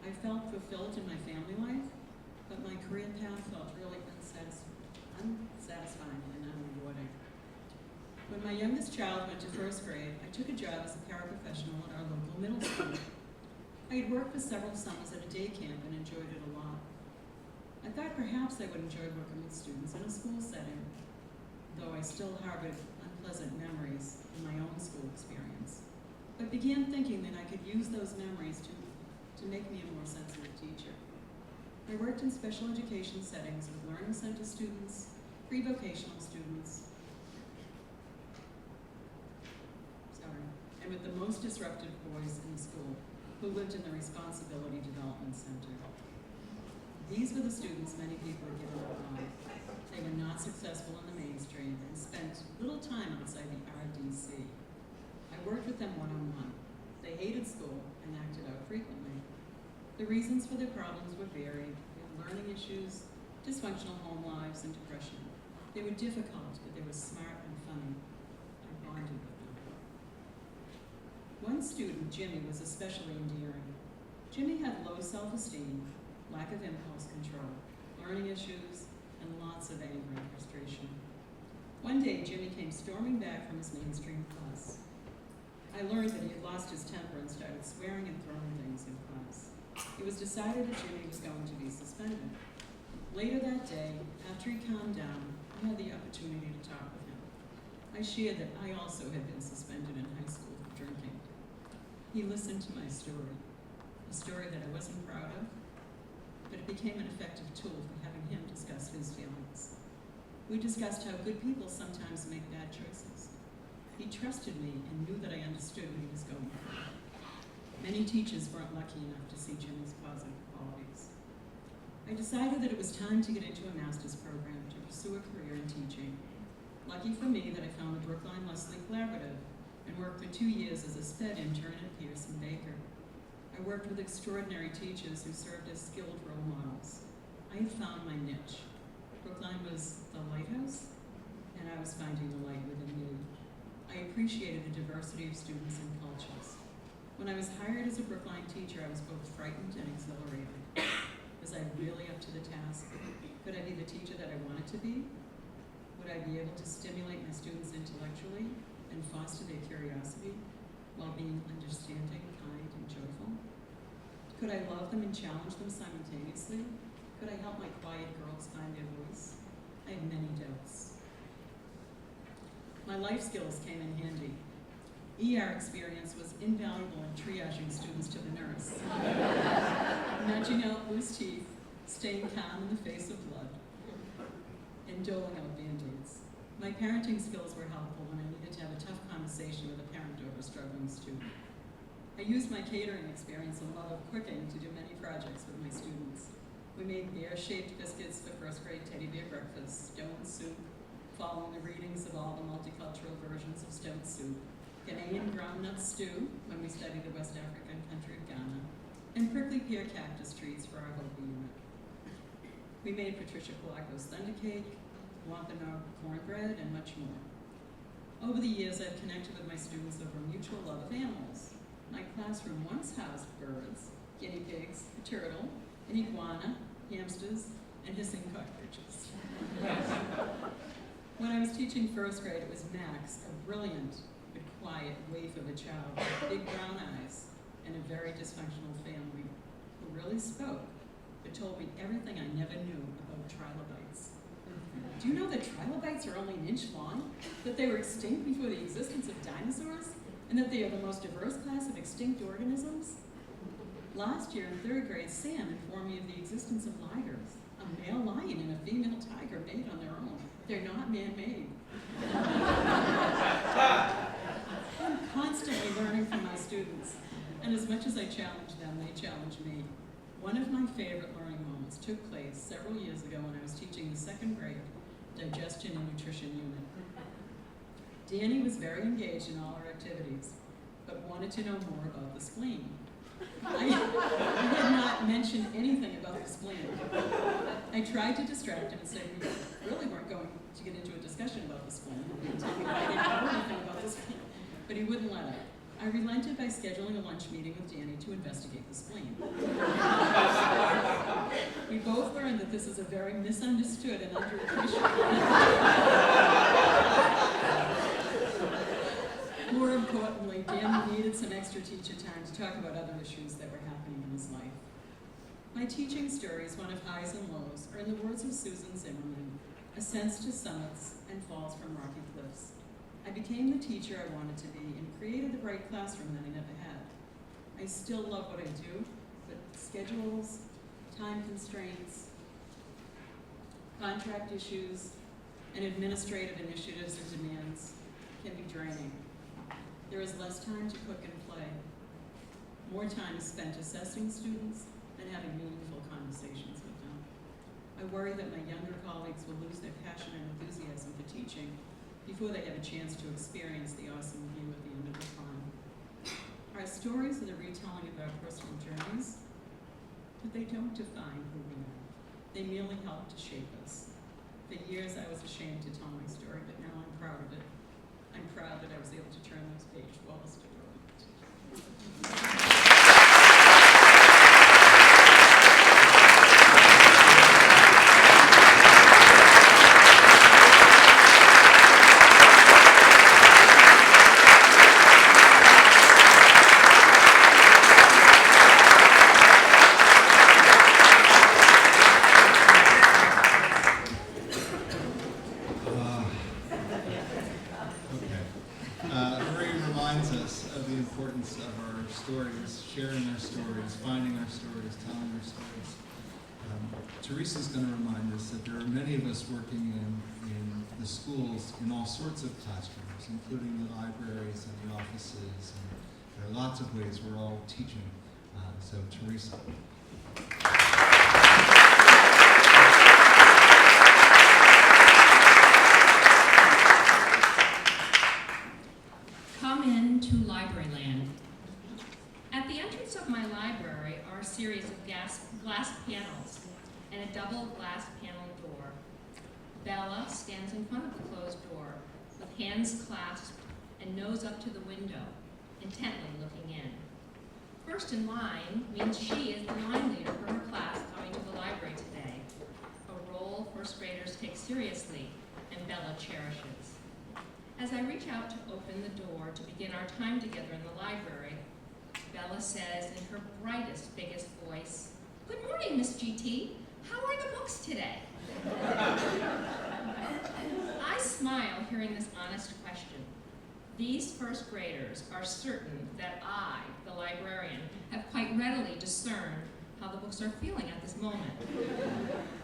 I felt fulfilled in my family life, but my career path felt really unsatisfying and unrewarding. When my youngest child went to 1st grade, I took a job as a paraprofessional at our local middle school. I had worked for several summers at a day camp and enjoyed it a lot. I thought perhaps I would enjoy working with students in a school setting, though I still harbored unpleasant memories in my own school experience, but began thinking that I could use those memories to make me a more sensitive teacher. I worked in special education settings with learning center students, pre-vocational students, and with the most disruptive boys in the school who lived in the Responsibility Development Center. These were the students many people had given up on. They were not successful in the mainstream and spent little time outside the RDC. I worked with them one-on-one. They hated school and acted out frequently. The reasons for their problems were varied. They had learning issues, dysfunctional home lives, and depression. They were difficult, but they were smart and funny. I bonded with them. One student, Jimmy, was especially endearing. Jimmy had low self-esteem, lack of impulse control, learning issues, and lots of anger and frustration. One day, Jimmy came storming back from his mainstream class. I learned that he had lost his temper and started swearing and throwing things in class. It was decided that Jimmy was going to be suspended. Later that day, after he calmed down, I had the opportunity to talk with him. I shared that I also had been suspended in high school for drinking. He listened to my story, a story that I wasn't proud of, but it became an effective tool for having him discuss his feelings. We discussed how good people sometimes make bad choices. He trusted me and knew that I understood what he was going through. Many teachers weren't lucky enough to see Jimmy's positive qualities. I decided that it was time to get into a master's program to pursue a career in teaching. Lucky for me that I found the Brookline Leslie Collaborative and worked for 2 years as a SPED intern at Pearson Baker. I worked with extraordinary teachers who served as skilled role models. I had found my niche. Brookline was the lighthouse, and I was finding the light within me. I appreciated the diversity of students and cultures. When I was hired as a Brookline teacher, I was both frightened and exhilarated. Was I really up to the task? Could I be the teacher that I wanted to be? Would I be able to stimulate my students intellectually and foster their curiosity while being understanding, kind, and joyful? Could I love them and challenge them simultaneously? Could I help my quiet girls find their voice? I had many doubts. My life skills came in handy. ER experience was invaluable in triaging students to the nurse, nudging out loose teeth, staying calm in the face of blood, and doling out Band-Aids. My parenting skills were helpful when I needed to have a tough conversation with a parent over a struggling student. I used my catering experience and love of cooking to do many projects with my students. We made bear-shaped biscuits for 1st grade teddy bear breakfast, stone soup, following the readings of all the multicultural versions of stone soup, Ghanaian groundnut stew when we studied the West African country of Ghana, and prickly pear cactus trees for our Hopi unit. We made Patricia Polacco's thunder cake, wampanoag cornbread, and much more. Over the years, I've connected with my students over a mutual love of animals. My classroom once housed birds, guinea pigs, a turtle, an iguana, hamsters, and hissing cockroaches. When I was teaching 1st grade, it was Max, a brilliant but quiet waif of a child with big brown eyes and a very dysfunctional family, who really spoke, but told me everything I never knew about trilobites. Do you know that trilobites are only an inch long? That they were extinct before the existence of dinosaurs? And that they are the most diverse class of extinct organisms? Last year in 3rd grade, Sam informed me of the existence of ligers, a male lion and a female tiger made on their own. They're not man-made. I'm constantly learning from my students, and as much as I challenge them, they challenge me. One of my favorite learning moments took place several years ago when I was teaching the 2nd grade digestion and nutrition unit. Danny was very engaged in all our activities, but wanted to know more about the spleen. I had not mentioned anything about the spleen. I tried to distract him and say we really weren't going to get into a discussion about the spleen. I didn't know anything about the spleen, but he wouldn't let it. I relented by scheduling a lunch meeting with Danny to investigate the spleen. We both learned that this is a very misunderstood and underappreciated. More importantly, Dan needed some extra teacher time to talk about other issues that were happening in his life. My teaching stories, one of highs and lows, are in the words of Susan Zimmerman, ascents to summits and falls from rocky cliffs. I became the teacher I wanted to be and created the bright classroom that I never had. I still love what I do, but schedules, time constraints, contract issues, and administrative initiatives and demands can be draining. There is less time to cook and play. More time is spent assessing students and having meaningful conversations with them. I worry that my younger colleagues will lose their passion and enthusiasm for teaching before they have a chance to experience the awesome view at the end of the climb. Our stories are the retelling of our personal journeys, but they don't define who we are. They merely help to shape us. For years I was ashamed to tell my story, but now I'm proud of it. I'm proud that I was able to turn those pages while I stood over it. Sharing our stories, finding our stories, telling our stories. Teresa's going to remind us that there are many of us working in the schools in all sorts of classrooms, including the libraries and the offices, and there are lots of ways we're all teaching. So Teresa. Come into Libraryland. At the entrance of my library are a series of glass panels and a double glass panel door. Bella stands in front of the closed door with hands clasped and nose up to the window, intently looking in. First in line means she is the line leader for her class coming to the library today, a role first graders take seriously and Bella cherishes. As I reach out to open the door to begin our time together in the library, Bella says in her brightest, biggest voice, "Good morning, Miss GT. How are the books today?" I smile hearing this honest question. These first graders are certain that I, the librarian, have quite readily discerned how the books are feeling at this moment.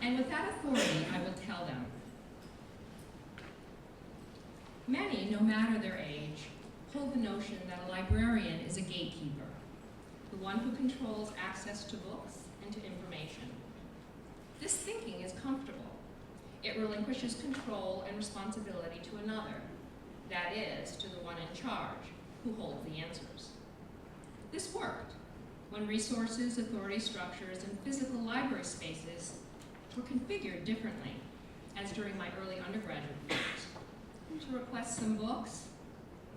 And with that authority, I will tell them. Many, no matter their age, hold the notion that a librarian is a gatekeeper, the one who controls access to books and to information. This thinking is comfortable. It relinquishes control and responsibility to another, that is, to the one in charge, who holds the answers. This worked when resources, authority structures, and physical library spaces were configured differently, as during my early undergraduate years. To request some books,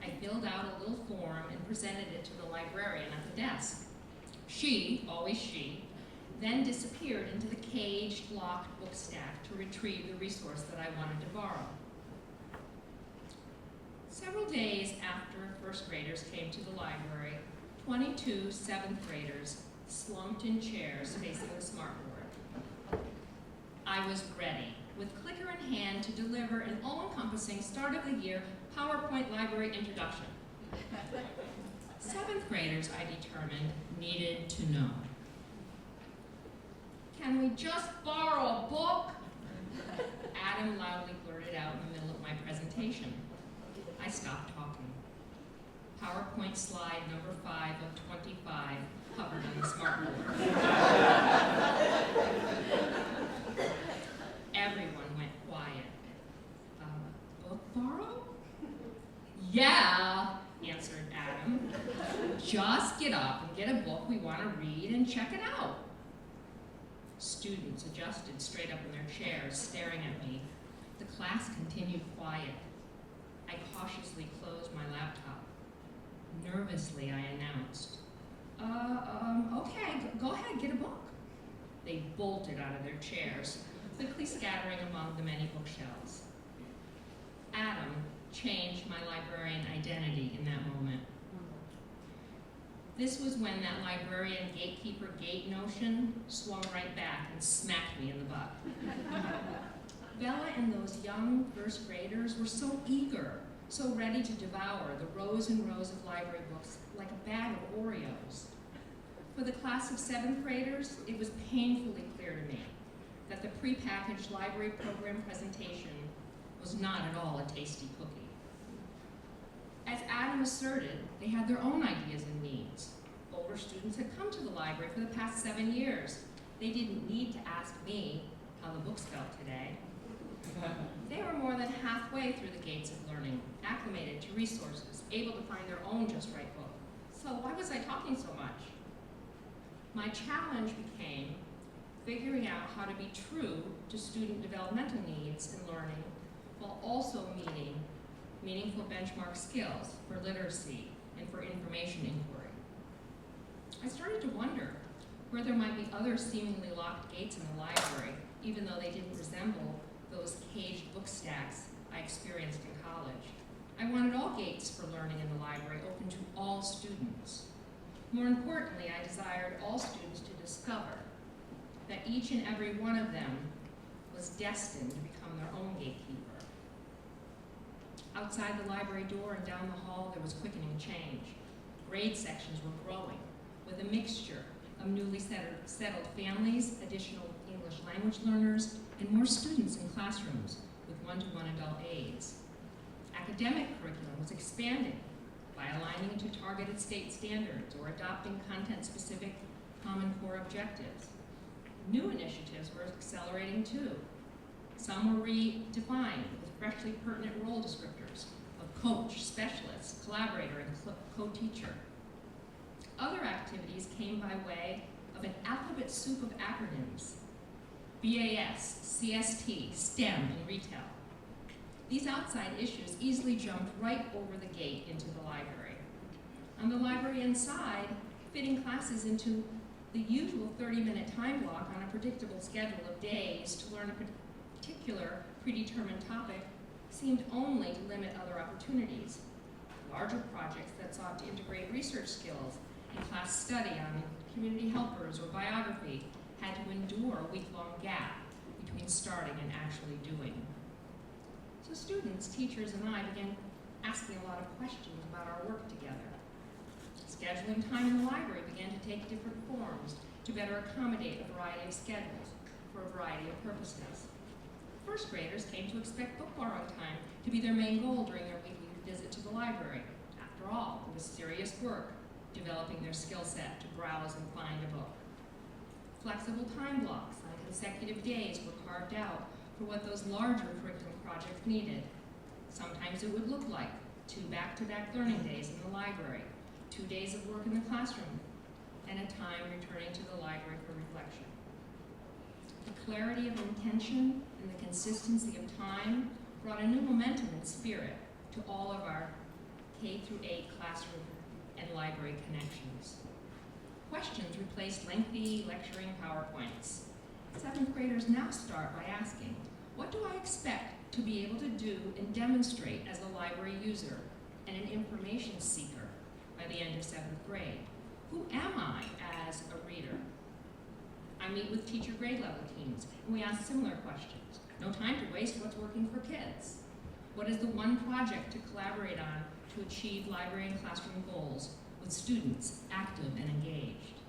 I filled out a little form and presented it to the librarian at the desk. She, always she, then disappeared into the caged, locked book stack to retrieve the resource that I wanted to borrow. Several days after first graders came to the library, 22 seventh graders slumped in chairs facing the smartboard. I was ready, with clicker in hand, to deliver an all-encompassing start of the year PowerPoint library introduction. Seventh graders, I determined, needed to know. Can we just borrow a book? Adam loudly blurted out in the middle of my presentation. I stopped talking. PowerPoint slide number 5 of 25 hovered on the smartboard. Everyone went quiet. Book borrow? Yeah, answered Adam. Just get up and get a book we want want to read and check it out. Students adjusted straight up in their chairs, staring at me. The class continued quiet. I cautiously closed my laptop. Nervously, I announced, okay, go ahead, get a book. They bolted out of their chairs, quickly scattering among the many bookshelves. Adam changed my librarian identity in that moment. This was when that librarian gatekeeper gate notion swung right back and smacked me in the butt. Bella and those young first graders were so eager, so ready to devour the rows and rows of library books like a bag of Oreos. For the class of 7th graders, it was painfully clear to me that the prepackaged library program presentation was not at all a tasty cookie. As Adam asserted, they had their own ideas and needs. Older students had come to the library for the past 7 years. They didn't need to ask me how the books felt today. They were more than halfway through the gates of learning, acclimated to resources, able to find their own just right book. So why was I talking so much? My challenge became figuring out how to be true to student developmental needs and learning while also meeting meaningful benchmark skills for literacy and for information inquiry. I started to wonder where there might be other seemingly locked gates in the library, even though they didn't resemble those caged book stacks I experienced in college. I wanted all gates for learning in the library open to all students. More importantly, I desired all students to discover that each and every one of them was destined to become their own gatekeeper. Outside the library door and down the hall, there was quickening change. Grade sections were growing with a mixture of newly settled families, additional English language learners, and more students in classrooms with one-to-one adult aides. Academic curriculum was expanding by aligning to targeted state standards or adopting content-specific Common Core objectives. New initiatives were accelerating too. Some were redefined with freshly pertinent role descriptors of coach, specialist, collaborator, and co-teacher. Other activities came by way of an alphabet soup of acronyms: BAS, CST, STEM, and retail. These outside issues easily jumped right over the gate into the library. On the library inside, fitting classes into the usual 30-minute time block on a predictable schedule of days to learn a particular predetermined topic seemed only to limit other opportunities. Larger projects that sought to integrate research skills in class study on community helpers or biography had to endure a week-long gap between starting and actually doing. So students, teachers, and I began asking a lot of questions about our work together. Scheduling time in the library began to take different forms to better accommodate a variety of schedules for a variety of purposes. First graders came to expect book borrowing time to be their main goal during their weekly visit to the library. After all, it was serious work, developing their skill set to browse and find a book. Flexible time blocks on consecutive days were carved out for what those larger curriculum projects needed. Sometimes it would look like 2 back-to-back learning days in the library, 2 days of work in the classroom, and a time returning to the library for reflection. The clarity of intention and the consistency of time brought a new momentum and spirit to all of our K-8 classroom and library connections. Questions replaced lengthy lecturing PowerPoints. 7th graders now start by asking, what do I expect to be able to do and demonstrate as a library user and an information seeker by the end of 7th grade? Who am I as a reader? I meet with teacher grade level teams, and we ask similar questions. No time to waste what's working for kids. What is the one project to collaborate on to achieve library and classroom goals with students active and engaged?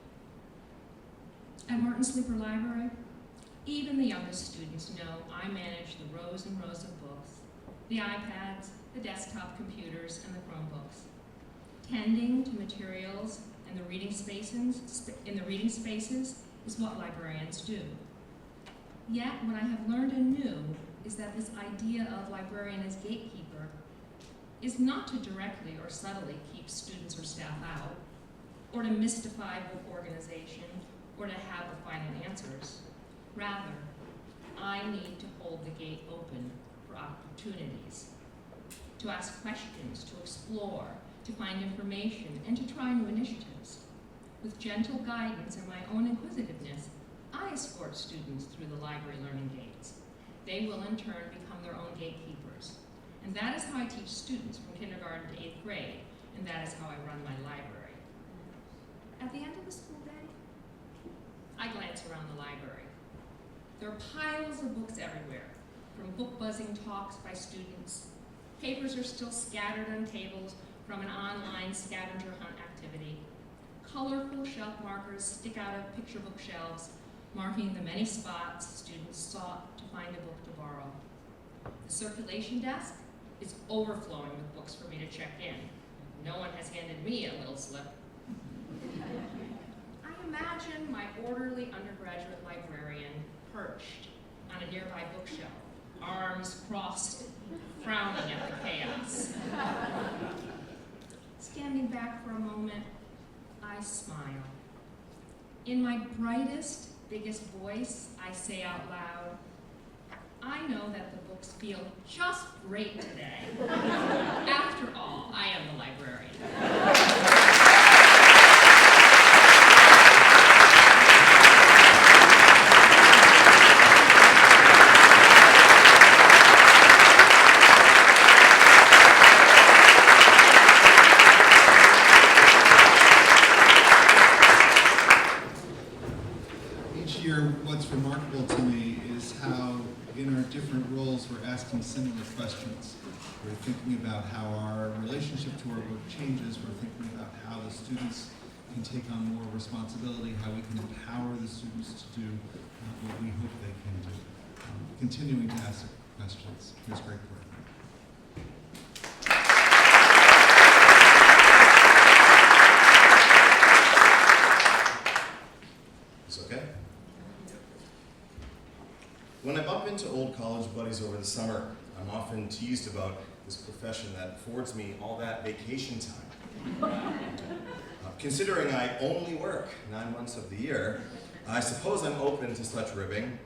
At Martin Sleeper Library, even the youngest students know I manage the rows and rows of books, the iPads, the desktop computers, and the Chromebooks. Tending to materials and the reading spaces is what librarians do. Yet, what I have learned anew is that this idea of librarian as gatekeeper is not to directly or subtly keep students or staff out. or to mystify book organization, or to have the final answers. Rather, I need to hold the gate open for opportunities, to ask questions, to explore, to find information, and to try new initiatives. With gentle guidance and my own inquisitiveness, I escort students through the library learning gates. They will in turn become their own gatekeepers. And that is how I teach students from kindergarten to 8th grade, and that is how I run my library. At the end of the school day, I glance around the library. There are piles of books everywhere, from book buzzing talks by students. Papers are still scattered on tables from an online scavenger hunt activity. Colorful shelf markers stick out of picture book shelves, marking the many spots students sought to find a book to borrow. The circulation desk is overflowing with books for me to check in. No one has handed me a little slip. I imagine my orderly undergraduate librarian perched on a nearby bookshelf, arms crossed, frowning at the chaos. Standing back for a moment, I smile. In my brightest, biggest voice, I say out loud, I know that the books feel just great today. After all, I am the librarian. What's remarkable to me is how, in our different roles, we're asking similar questions. We're thinking about how our relationship to our work changes. We're thinking about how the students can take on more responsibility, how we can empower the students to do what we hope they can do. Continuing to ask questions. Here's great work. When I bump into old college buddies over the summer, I'm often teased about this profession that affords me all that vacation time. Considering I only work 9 months of the year, I suppose I'm open to such ribbing.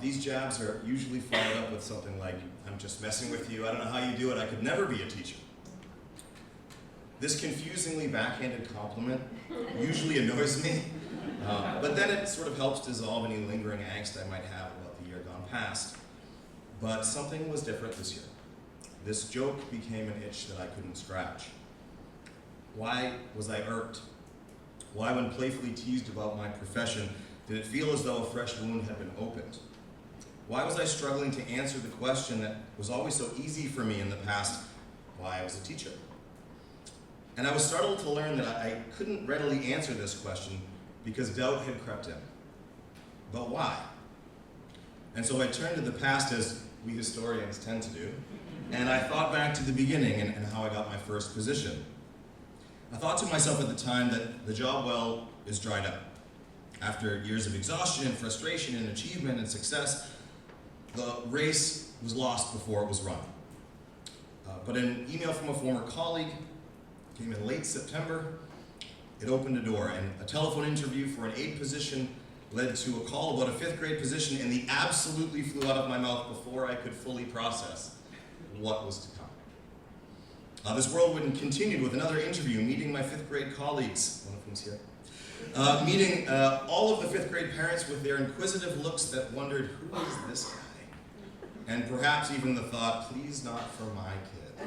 These jabs are usually followed up with something like, I'm just messing with you, I don't know how you do it, I could never be a teacher. This confusingly backhanded compliment usually annoys me, but then it sort of helps dissolve any lingering angst I might have about the year gone past. But something was different this year. This joke became an itch that I couldn't scratch. Why was I irked? Why, when playfully teased about my profession, did it feel as though a fresh wound had been opened? Why was I struggling to answer the question that was always so easy for me in the past, why I was a teacher? And I was startled to learn that I couldn't readily answer this question because doubt had crept in. But why? And so I turned to the past, as we historians tend to do, and I thought back to the beginning and how I got my first position. I thought to myself at the time that the job well is dried up. After years of exhaustion, frustration, and achievement and success, the race was lost before it was run. But an email from a former colleague came in late September. It opened a door, and a telephone interview for an 8 position led to a call about a 5th grade position, and the absolutely flew out of my mouth before I could fully process what was to come. This whirlwind continued with another interview, meeting my 5th grade colleagues, one of whom's here, meeting all of the 5th grade parents with their inquisitive looks that wondered, who is this guy? And perhaps even the thought, please not for my kid.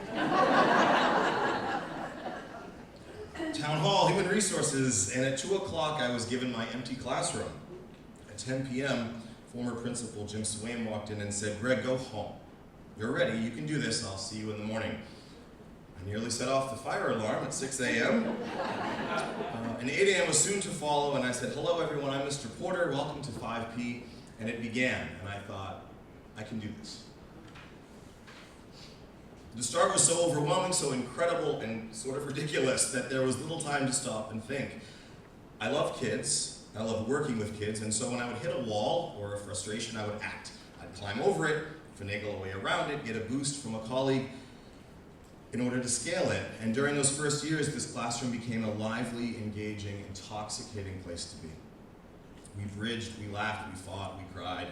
Town Hall, Human Resources, and at 2 o'clock I was given my empty classroom. At 10 p.m., former principal Jim Swaim walked in and said, Greg, go home. You're ready, you can do this, I'll see you in the morning. I nearly set off the fire alarm at 6 a.m. And 8 a.m. was soon to follow, and I said, hello everyone, I'm Mr. Porter, welcome to 5P. And it began, and I thought, I can do this. The start was so overwhelming, so incredible, and sort of ridiculous that there was little time to stop and think. I love kids, I love working with kids, and so when I would hit a wall or a frustration, I would act. I'd climb over it, finagle a way around it, get a boost from a colleague. in order to scale it. And during those first years, this classroom became a lively, engaging, intoxicating place to be. We bridged, we laughed, we fought, we cried.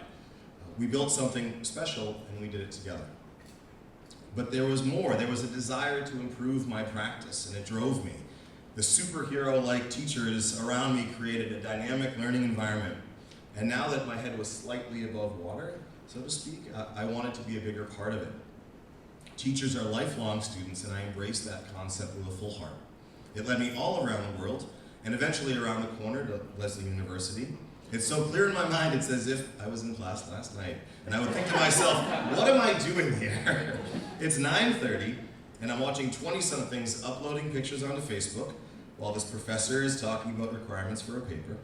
We built something special, and we did it together. But there was more. There was a desire to improve my practice, and it drove me. The superhero-like teachers around me created a dynamic learning environment. And now that my head was slightly above water, so to speak, I wanted to be a bigger part of it. Teachers are lifelong students, and I embraced that concept with a full heart. It led me all around the world, and eventually around the corner to Lesley University. It's so clear in my mind, it's as if I was in class last night. And I would think to myself, what am I doing here? It's 9:30, and I'm watching 20-somethings uploading pictures onto Facebook while this professor is talking about requirements for a paper.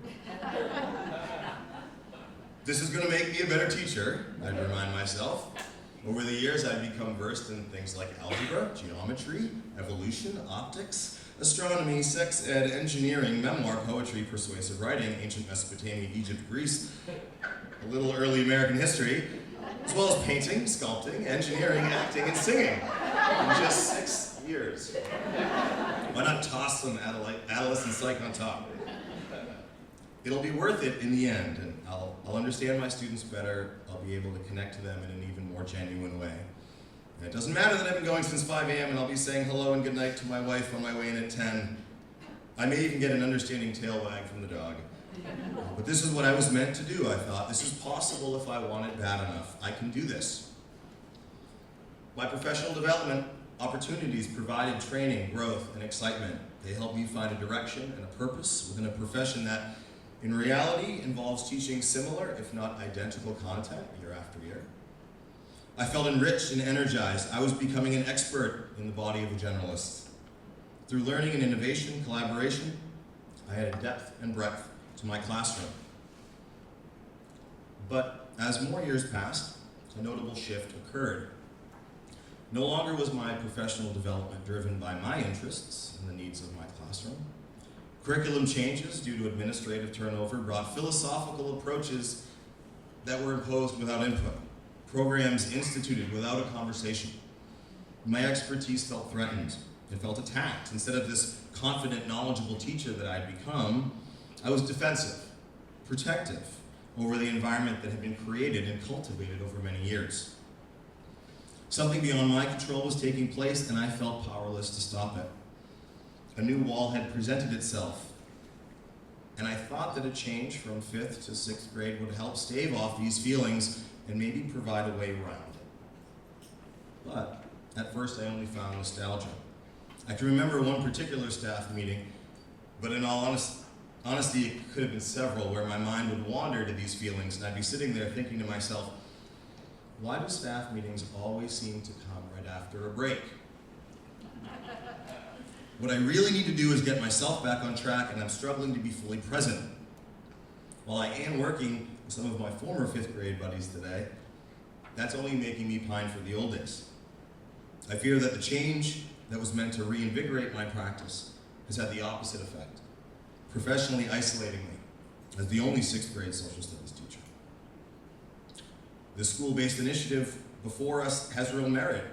This is going to make me a better teacher, I'd remind myself. Over the years, I've become versed in things like algebra, geometry, evolution, optics, astronomy, sex ed, engineering, memoir, poetry, persuasive writing, ancient Mesopotamia, Egypt, Greece, a little early American history, as well as painting, sculpting, engineering, acting, and singing in just 6 years. Why not toss some adolescent psych on top? It'll be worth it in the end, and I'll understand my students better. I'll be able to connect to them in an even more genuine way. And it doesn't matter that I've been going since 5 a.m. and I'll be saying hello and goodnight to my wife on my way in at 10. I may even get an understanding tail wag from the dog. But this is what I was meant to do, I thought. This is possible if I want it bad enough. I can do this. My professional development opportunities provided training, growth, and excitement. They helped me find a direction and a purpose within a profession that, in reality, involves teaching similar, if not identical, content year after year. I felt enriched and energized. I was becoming an expert in the body of a generalist. Through learning and innovation, collaboration, I had a depth and breadth to my classroom. But as more years passed, a notable shift occurred. No longer was my professional development driven by my interests and the needs of my classroom. Curriculum changes due to administrative turnover brought philosophical approaches that were imposed without input, programs instituted without a conversation. My expertise felt threatened. It felt attacked. Instead of this confident, knowledgeable teacher that I'd become, I was defensive, protective over the environment that had been created and cultivated over many years. Something beyond my control was taking place, and I felt powerless to stop it. A new wall had presented itself, and I thought that a change from 5th to 6th grade would help stave off these feelings and maybe provide a way around it. But at first I only found nostalgia. I can remember one particular staff meeting, but in all honesty, it could have been several, where my mind would wander to these feelings, and I'd be sitting there thinking to myself, why do staff meetings always seem to come right after a break? What I really need to do is get myself back on track, and I'm struggling to be fully present. While I am working with some of my former 5th grade buddies today, that's only making me pine for the old days. I fear that the change that was meant to reinvigorate my practice has had the opposite effect, professionally isolating me as the only 6th grade social studies teacher. The school-based initiative before us has real merit,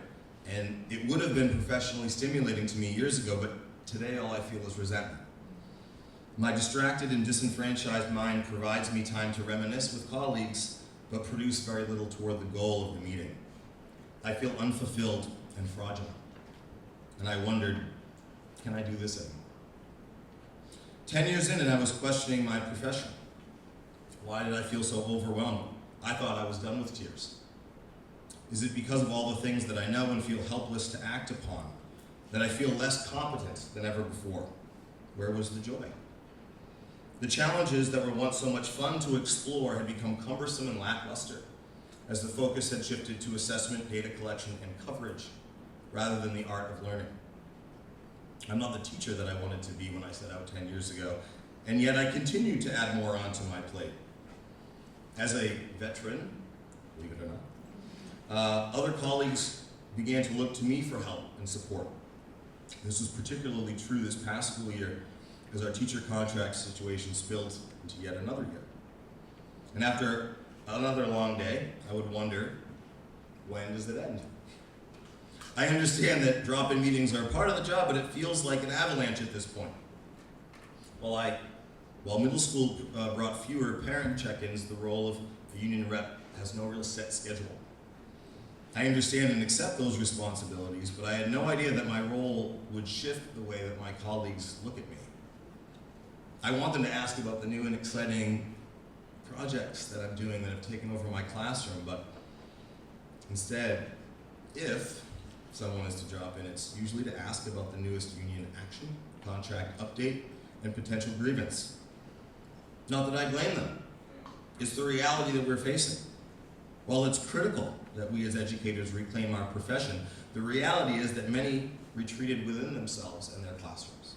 and it would have been professionally stimulating to me years ago, but today all I feel is resentment. My distracted and disenfranchised mind provides me time to reminisce with colleagues, but produce very little toward the goal of the meeting. I feel unfulfilled and fraudulent, and I wondered, can I do this anymore? 10 years in, and I was questioning my profession. Why did I feel so overwhelmed? I thought I was done with tears. Is it because of all the things that I know and feel helpless to act upon, that I feel less competent than ever before? Where was the joy? The challenges that were once so much fun to explore had become cumbersome and lackluster, as the focus had shifted to assessment, data collection, and coverage, rather than the art of learning. I'm not the teacher that I wanted to be when I set out 10 years ago, and yet I continue to add more onto my plate. As a veteran, believe it or not, other colleagues began to look to me for help and support. This was particularly true this past school year, as our teacher contract situation spilled into yet another year. And after another long day, I would wonder, when does it end? I understand that drop-in meetings are part of the job, but it feels like an avalanche at this point. While middle school brought fewer parent check-ins, the role of a union rep has no real set schedule. I understand and accept those responsibilities, but I had no idea that my role would shift the way that my colleagues look at me. I want them to ask about the new and exciting projects that I'm doing that have taken over my classroom, but instead, if someone is to drop in, it's usually to ask about the newest union action, contract update, and potential grievance. Not that I blame them. It's the reality that we're facing. While it's critical that we as educators reclaim our profession, the reality is that many retreated within themselves and their classrooms.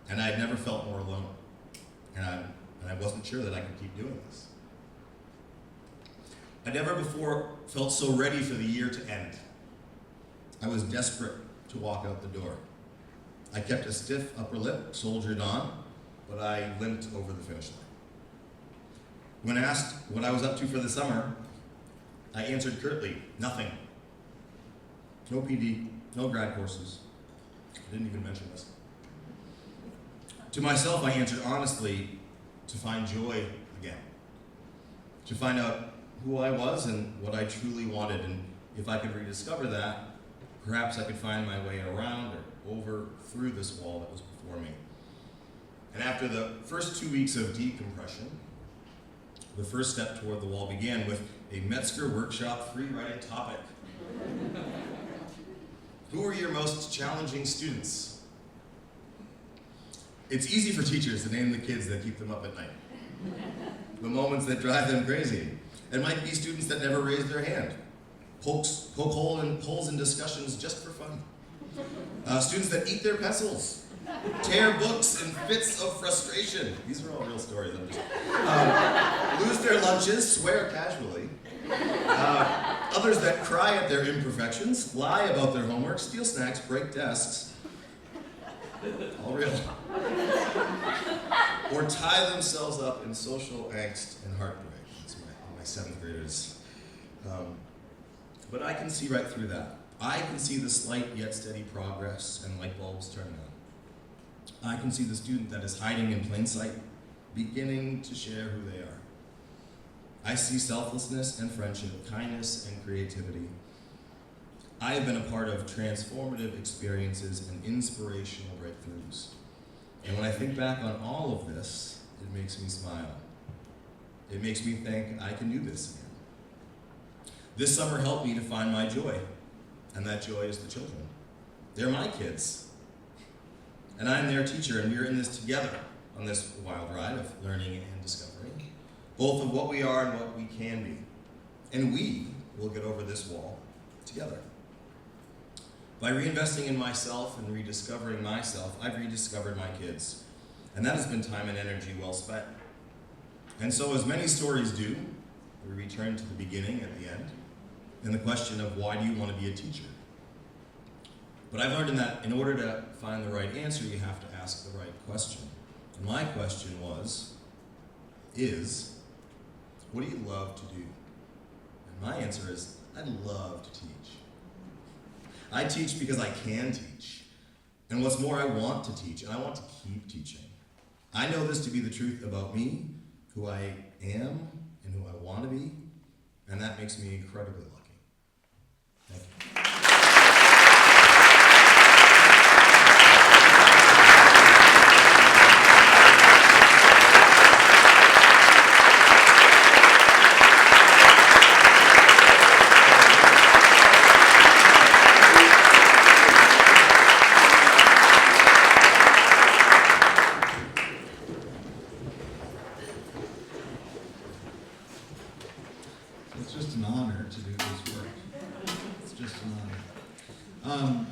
And I had never felt more alone. And I wasn't sure that I could keep doing this. I never before felt so ready for the year to end. I was desperate to walk out the door. I kept a stiff upper lip, soldiered on, but I limped over the finish line. When asked what I was up to for the summer, I answered curtly, nothing. No PD, no grad courses. I didn't even mention this. To myself, I answered honestly, to find joy again. To find out who I was and what I truly wanted, and if I could rediscover that, perhaps I could find my way around or over through this wall that was before me. And after the first 2 weeks of decompression, the first step toward the wall began with a Metzger workshop free writing topic. Who are your most challenging students? It's easy for teachers to name the kids that keep them up at night. The moments that drive them crazy. It might be students that never raise their hand. Poke holes in discussions just for fun. Students that eat their pencils, tear books in fits of frustration. These are all real stories. Lose their lunches, swear casually. Others that cry at their imperfections, lie about their homework, steal snacks, break desks. All real. Or tie themselves up in social angst and heartbreak. That's my seventh graders. But I can see right through that. I can see the slight yet steady progress and light bulbs turning on. I can see the student that is hiding in plain sight, beginning to share who they are. I see selflessness and friendship, kindness and creativity. I have been a part of transformative experiences and inspirational breakthroughs. And when I think back on all of this, it makes me smile. It makes me think I can do this again. This summer helped me to find my joy, and that joy is the children. They're my kids. And I'm their teacher, and we're in this together on this wild ride of learning and discovery, both of what we are and what we can be. And we will get over this wall together. By reinvesting in myself and rediscovering myself, I've rediscovered my kids. And that has been time and energy well spent. And so, as many stories do, we return to the beginning at the end, and the question of why do you want to be a teacher? But I've learned that in order to find the right answer, you have to ask the right question. And my question is, what do you love to do? And my answer is, I love to teach. I teach because I can teach. And what's more, I want to teach, and I want to keep teaching. I know this to be the truth about me, who I am, and who I want to be, and that makes me incredibly lucky. Thank you. It's just an honor to do this work. It's just an honor.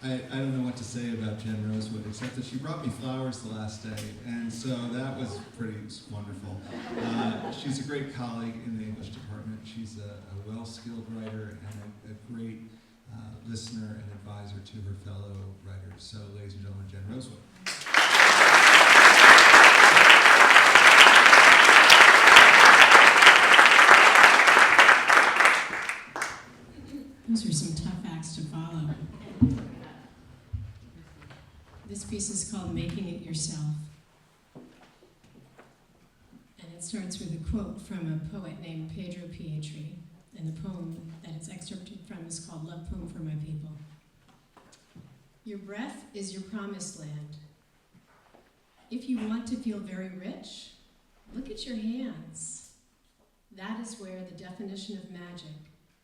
I don't know what to say about Jen Rosewood, except that she brought me flowers the last day, and so that was pretty wonderful. She's a great colleague in the English department. She's a well-skilled writer and a great listener and advisor to her fellow writers. So, ladies and gentlemen, Jen Rosewood. Those are some tough acts to it starts with a quote from a poet named Pedro Pietri, and the poem that it's excerpted from is called Love Poem for My People. Your breath is your promised land. If you want to feel very rich, look at your hands. That is where the definition of magic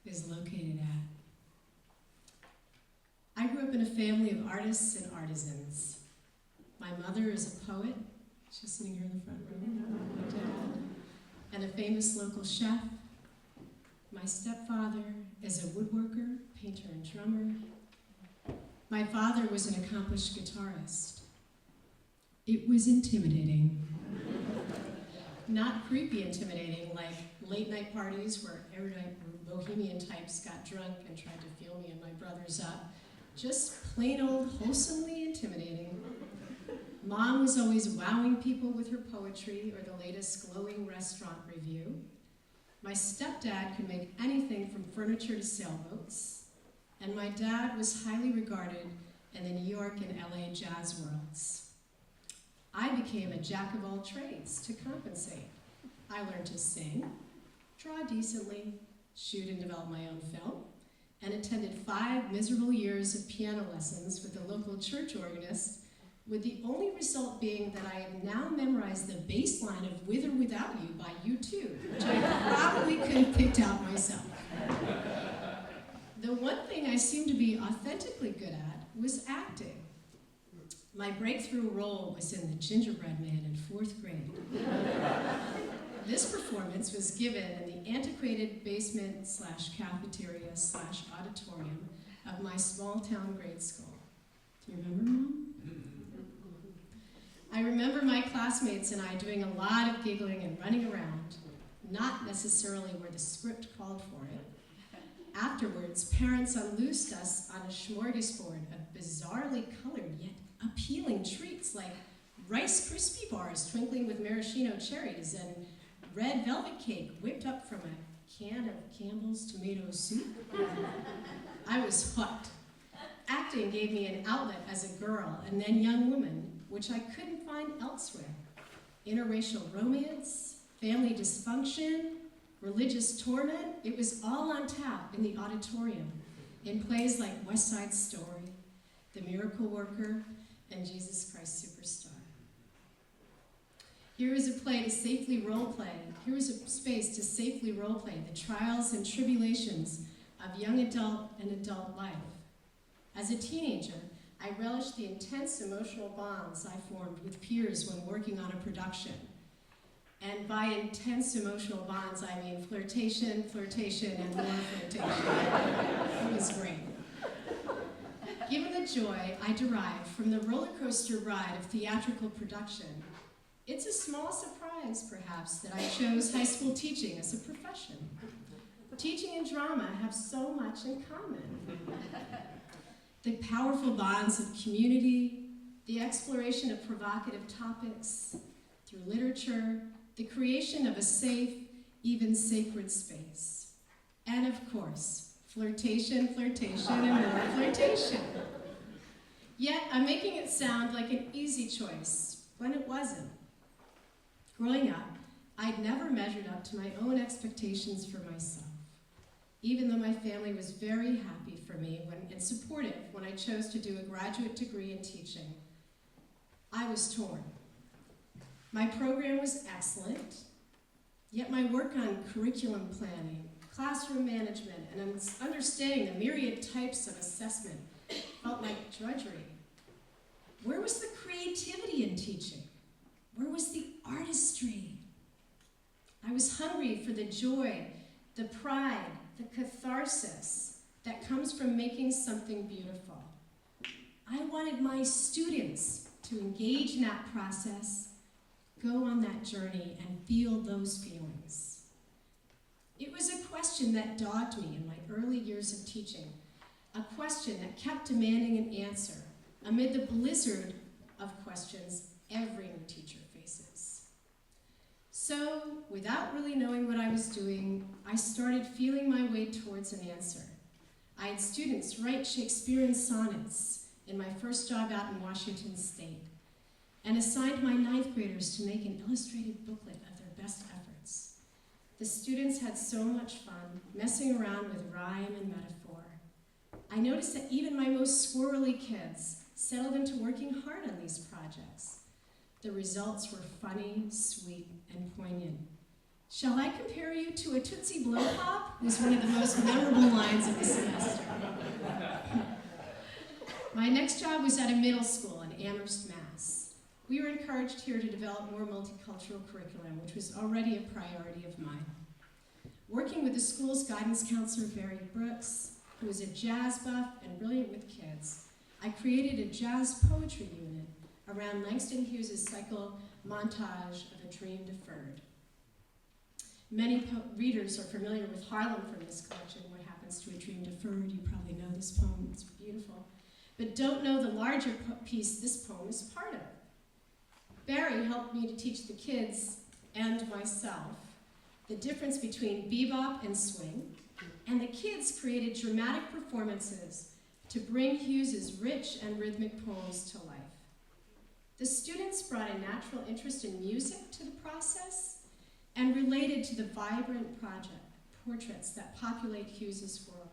is located at. I grew up in a family of artists and artisans. My mother is a poet, she's sitting here in the front row, my dad, and a famous local chef. My stepfather is a woodworker, painter, and drummer. My father was an accomplished guitarist. It was intimidating. Not creepy intimidating, like late night parties where erudite bohemian types got drunk and tried to feel me and my brothers up. Just plain old wholesomely intimidating. Mom was always wowing people with her poetry or the latest glowing restaurant review. My stepdad could make anything from furniture to sailboats. And my dad was highly regarded in the New York and LA jazz worlds. I became a jack of all trades to compensate. I learned to sing, draw decently, shoot and develop my own film, and attended 5 miserable years of piano lessons with a local church organist, with the only result being that I have now memorized the bass line of With or Without You by U2, which I probably could have picked out myself. The one thing I seemed to be authentically good at was acting. My breakthrough role was in The Gingerbread Man in 4th grade. This performance was given in the antiquated basement/cafeteria/auditorium of my small town grade school. Do you remember, Mom? I remember my classmates and I doing a lot of giggling and running around, not necessarily where the script called for it. Afterwards, parents unloosed us on a smorgasbord of bizarrely colored yet appealing treats like Rice Krispie bars twinkling with maraschino cherries and red velvet cake whipped up from a can of Campbell's tomato soup. I was hooked. Acting gave me an outlet as a girl and then young woman, which I couldn't find elsewhere. Interracial romance, family dysfunction, religious torment, it was all on tap in the auditorium, in plays like West Side Story, The Miracle Worker, and Jesus Christ Superstar. Here is a play to safely roleplay. Here is a space to safely roleplay the trials and tribulations of young adult and adult life. As a teenager, I relished the intense emotional bonds I formed with peers when working on a production. And by intense emotional bonds, I mean flirtation, and more flirtation. It was great. Given the joy I derived from the roller coaster ride of theatrical production, it's a small surprise, perhaps, that I chose high school teaching as a profession. Teaching and drama have so much in common. The powerful bonds of community, the exploration of provocative topics, through literature, the creation of a safe, even sacred space. And of course, flirtation, and more flirtation. Yet, I'm making it sound like an easy choice, when it wasn't. Growing up, I'd never measured up to my own expectations for myself, even though my family was very happy for me and supportive when I chose to do a graduate degree in teaching. I was torn. My program was excellent, yet my work on curriculum planning, classroom management, and understanding the myriad types of assessment felt like drudgery. Where was the creativity in teaching? Where was the artistry? I was hungry for the joy, the pride, the catharsis that comes from making something beautiful. I wanted my students to engage in that process, go on that journey, and feel those feelings. It was a question that dogged me in my early years of teaching, a question that kept demanding an answer amid the blizzard of questions every new teacher faces. So, without really knowing what I was doing, I started feeling my way towards an answer. I had students write Shakespearean sonnets in my first job out in Washington State, and assigned my 9th graders to make an illustrated booklet of their best efforts. The students had so much fun messing around with rhyme and metaphor. I noticed that even my most squirrely kids settled into working hard on these projects. The results were funny, sweet, and poignant. "Shall I compare you to a Tootsie Blow Pop?" was one of the most memorable lines of the semester. My next job was at a middle school in Amherst, Mass. We were encouraged here to develop more multicultural curriculum, which was already a priority of mine. Working with the school's guidance counselor, Barry Brooks, who was a jazz buff and brilliant with kids, I created a jazz poetry unit around Langston Hughes' cycle montage of A Dream Deferred. Many readers are familiar with Harlem from this collection, What Happens to a Dream Deferred. You probably know this poem, it's beautiful, but don't know the larger piece this poem is part of. Barry helped me to teach the kids and myself the difference between bebop and swing, and the kids created dramatic performances to bring Hughes's rich and rhythmic poems to life. The students brought a natural interest in music to the process and related to the vibrant portraits that populate Hughes's world.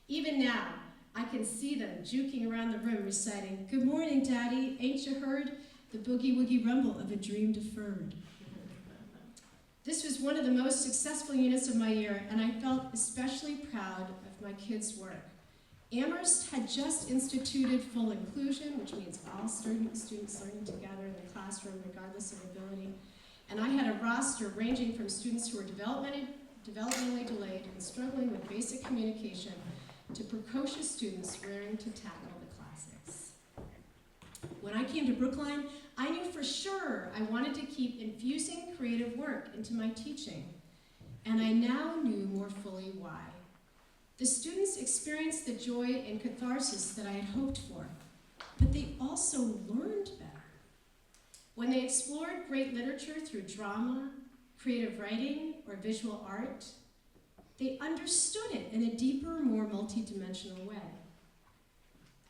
Even now, I can see them juking around the room reciting, "Good morning, Daddy, ain't you heard the boogie woogie rumble of a dream deferred?" This was one of the most successful units of my year, and I felt especially proud of my kids' work. Amherst had just instituted full inclusion, which means all students learning together in the classroom regardless of ability. And I had a roster ranging from students who were developmentally delayed and struggling with basic communication to precocious students raring to tackle the classics. When I came to Brookline, I knew for sure I wanted to keep infusing creative work into my teaching, and I now knew more fully why. The students experienced the joy and catharsis that I had hoped for, but they also learned better. When they explored great literature through drama, creative writing, or visual art, they understood it in a deeper, more multidimensional way.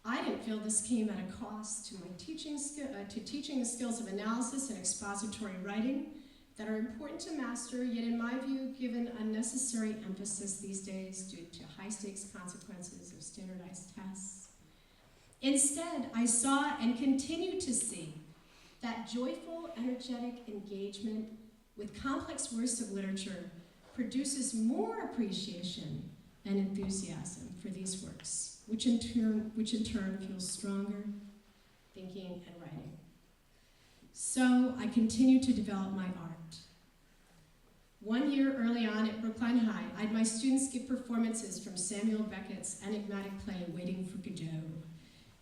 I didn't feel this came at a cost to my teaching the skills of analysis and expository writing that are important to master, yet in my view, given unnecessary emphasis these days due to high-stakes consequences of standardized tests. Instead, I saw and continue to see that joyful, energetic engagement with complex works of literature produces more appreciation and enthusiasm for these works, which in turn fuels stronger thinking and writing. So I continue to develop my art. 1 year early on at Brookline High, I had my students give performances from Samuel Beckett's enigmatic play, Waiting for Godot,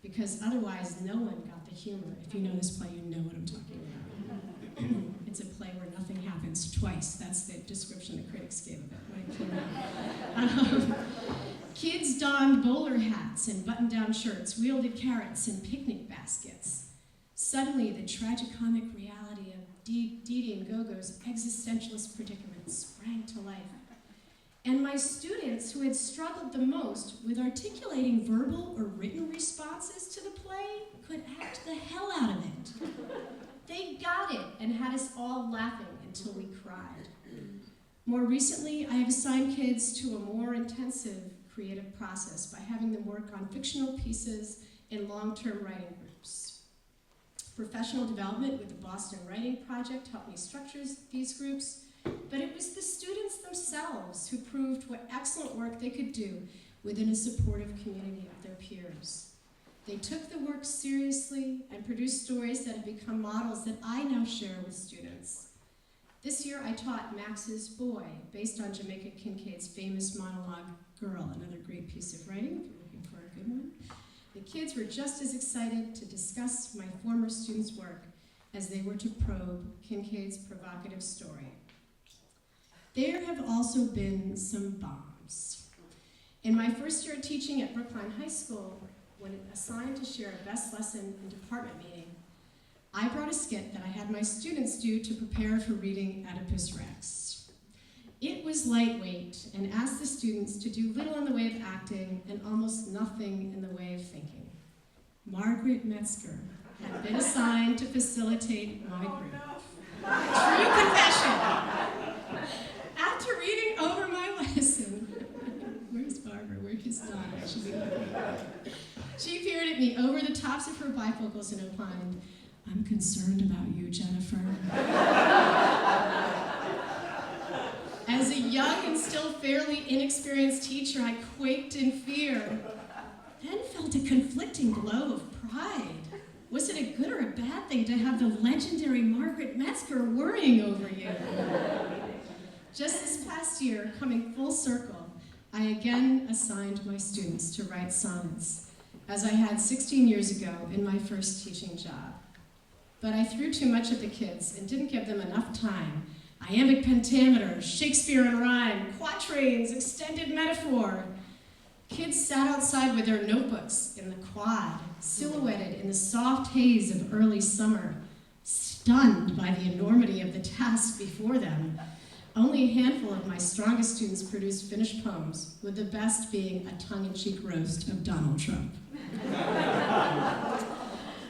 because otherwise no one got the humor. If you know this play, you know what I'm talking about. It's a play where nothing happens twice. That's the description the critics gave of it when it came out. Kids donned bowler hats and button-down shirts, wielded carrots and picnic baskets. Suddenly, the tragicomic reality of Dee and Gogo's existentialist predicament sprang to life. And my students, who had struggled the most with articulating verbal or written responses to the play, could act the hell out of it. They got it and had us all laughing until we cried. More recently, I have assigned kids to a more intensive creative process by having them work on fictional pieces in long-term writing groups. Professional development with the Boston Writing Project helped me structure these groups, but it was the students themselves who proved what excellent work they could do within a supportive community of their peers. They took the work seriously and produced stories that have become models that I now share with students. This year I taught Max's Boy, based on Jamaica Kincaid's famous monologue, Girl, another great piece of writing, if you're looking for a good one. The kids were just as excited to discuss my former students' work as they were to probe Kincaid's provocative story. There have also been some bombs. In my first year of teaching at Brookline High School, when assigned to share a best lesson in department meeting, I brought a skit that I had my students do to prepare for reading Oedipus Rex. It was lightweight and asked the students to do little in the way of acting and almost nothing in the way of thinking. Margaret Metzger had been assigned to facilitate my group. True confession. bifocals and opined, "I'm concerned about you, Jennifer." As a young and still fairly inexperienced teacher, I quaked in fear, then felt a conflicting glow of pride. Was it a good or a bad thing to have the legendary Margaret Metzger worrying over you? Just this past year, coming full circle, I again assigned my students to write sonnets, as I had 16 years ago in my first teaching job. But I threw too much at the kids and didn't give them enough time. Iambic pentameter, Shakespeare in rhyme, quatrains, extended metaphor. Kids sat outside with their notebooks in the quad, silhouetted in the soft haze of early summer, stunned by the enormity of the task before them. Only a handful of my strongest students produced finished poems, with the best being a tongue-in-cheek roast of Donald Trump.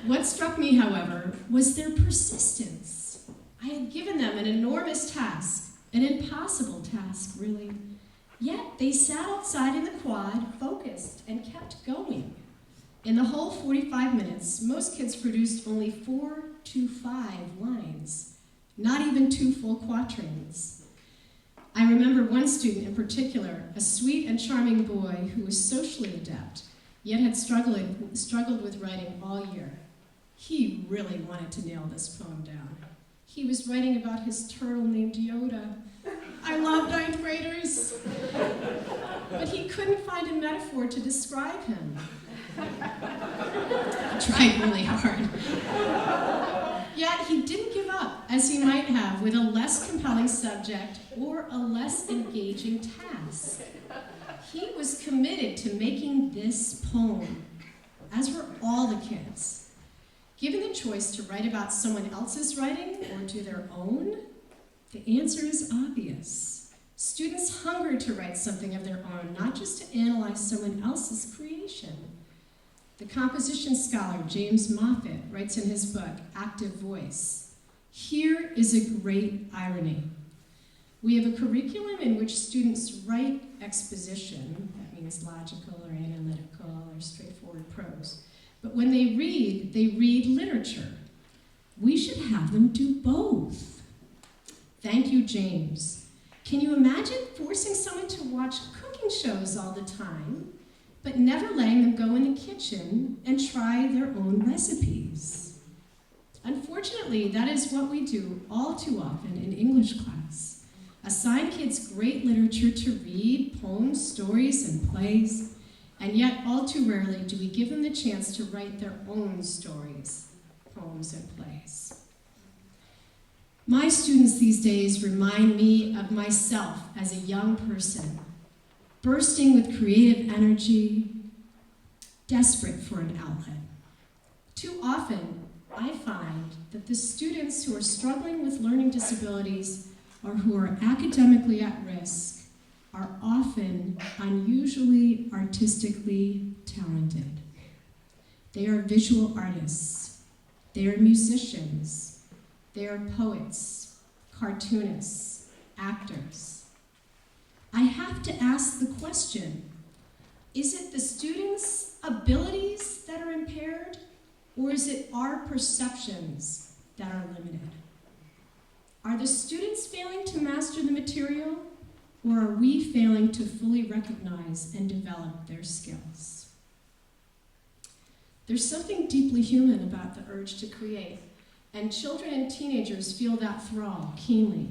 What struck me, however, was their persistence. I had given them an enormous task, an impossible task, really. Yet they sat outside in the quad, focused, and kept going. In the whole 45 minutes, most kids produced only 4 to 5 lines, not even 2 full quatrains. I remember one student in particular, a sweet and charming boy who was socially adept, yet had struggled with writing all year. He really wanted to nail this poem down. He was writing about his turtle named Yoda. I love 9th graders. But he couldn't find a metaphor to describe him. I tried really hard. Yet he didn't give up, as he might have, with a less compelling subject or a less engaging task. He was committed to making this poem, as were all the kids. Given the choice to write about someone else's writing or do their own, the answer is obvious. Students hunger to write something of their own, not just to analyze someone else's creation. The composition scholar James Moffat writes in his book, Active Voice, "Here is a great irony. We have a curriculum in which students write exposition," that means logical or analytical or straightforward prose, "but when they read literature. We should have them do both." Thank you, James. Can you imagine forcing someone to watch cooking shows all the time, but never letting them go in the kitchen and try their own recipes? Unfortunately, that is what we do all too often in English class. Assign kids great literature to read, poems, stories, and plays, and yet all too rarely do we give them the chance to write their own stories, poems, and plays. My students these days remind me of myself as a young person, bursting with creative energy, desperate for an outlet. Too often, I find that the students who are struggling with learning disabilities or who are academically at risk are often unusually artistically talented. They are visual artists, they are musicians, they are poets, cartoonists, actors. I have to ask the question, is it the students' abilities that are impaired, or is it our perceptions that are limited? Are the students failing to master the material, or are we failing to fully recognize and develop their skills? There's something deeply human about the urge to create, and children and teenagers feel that thrall keenly.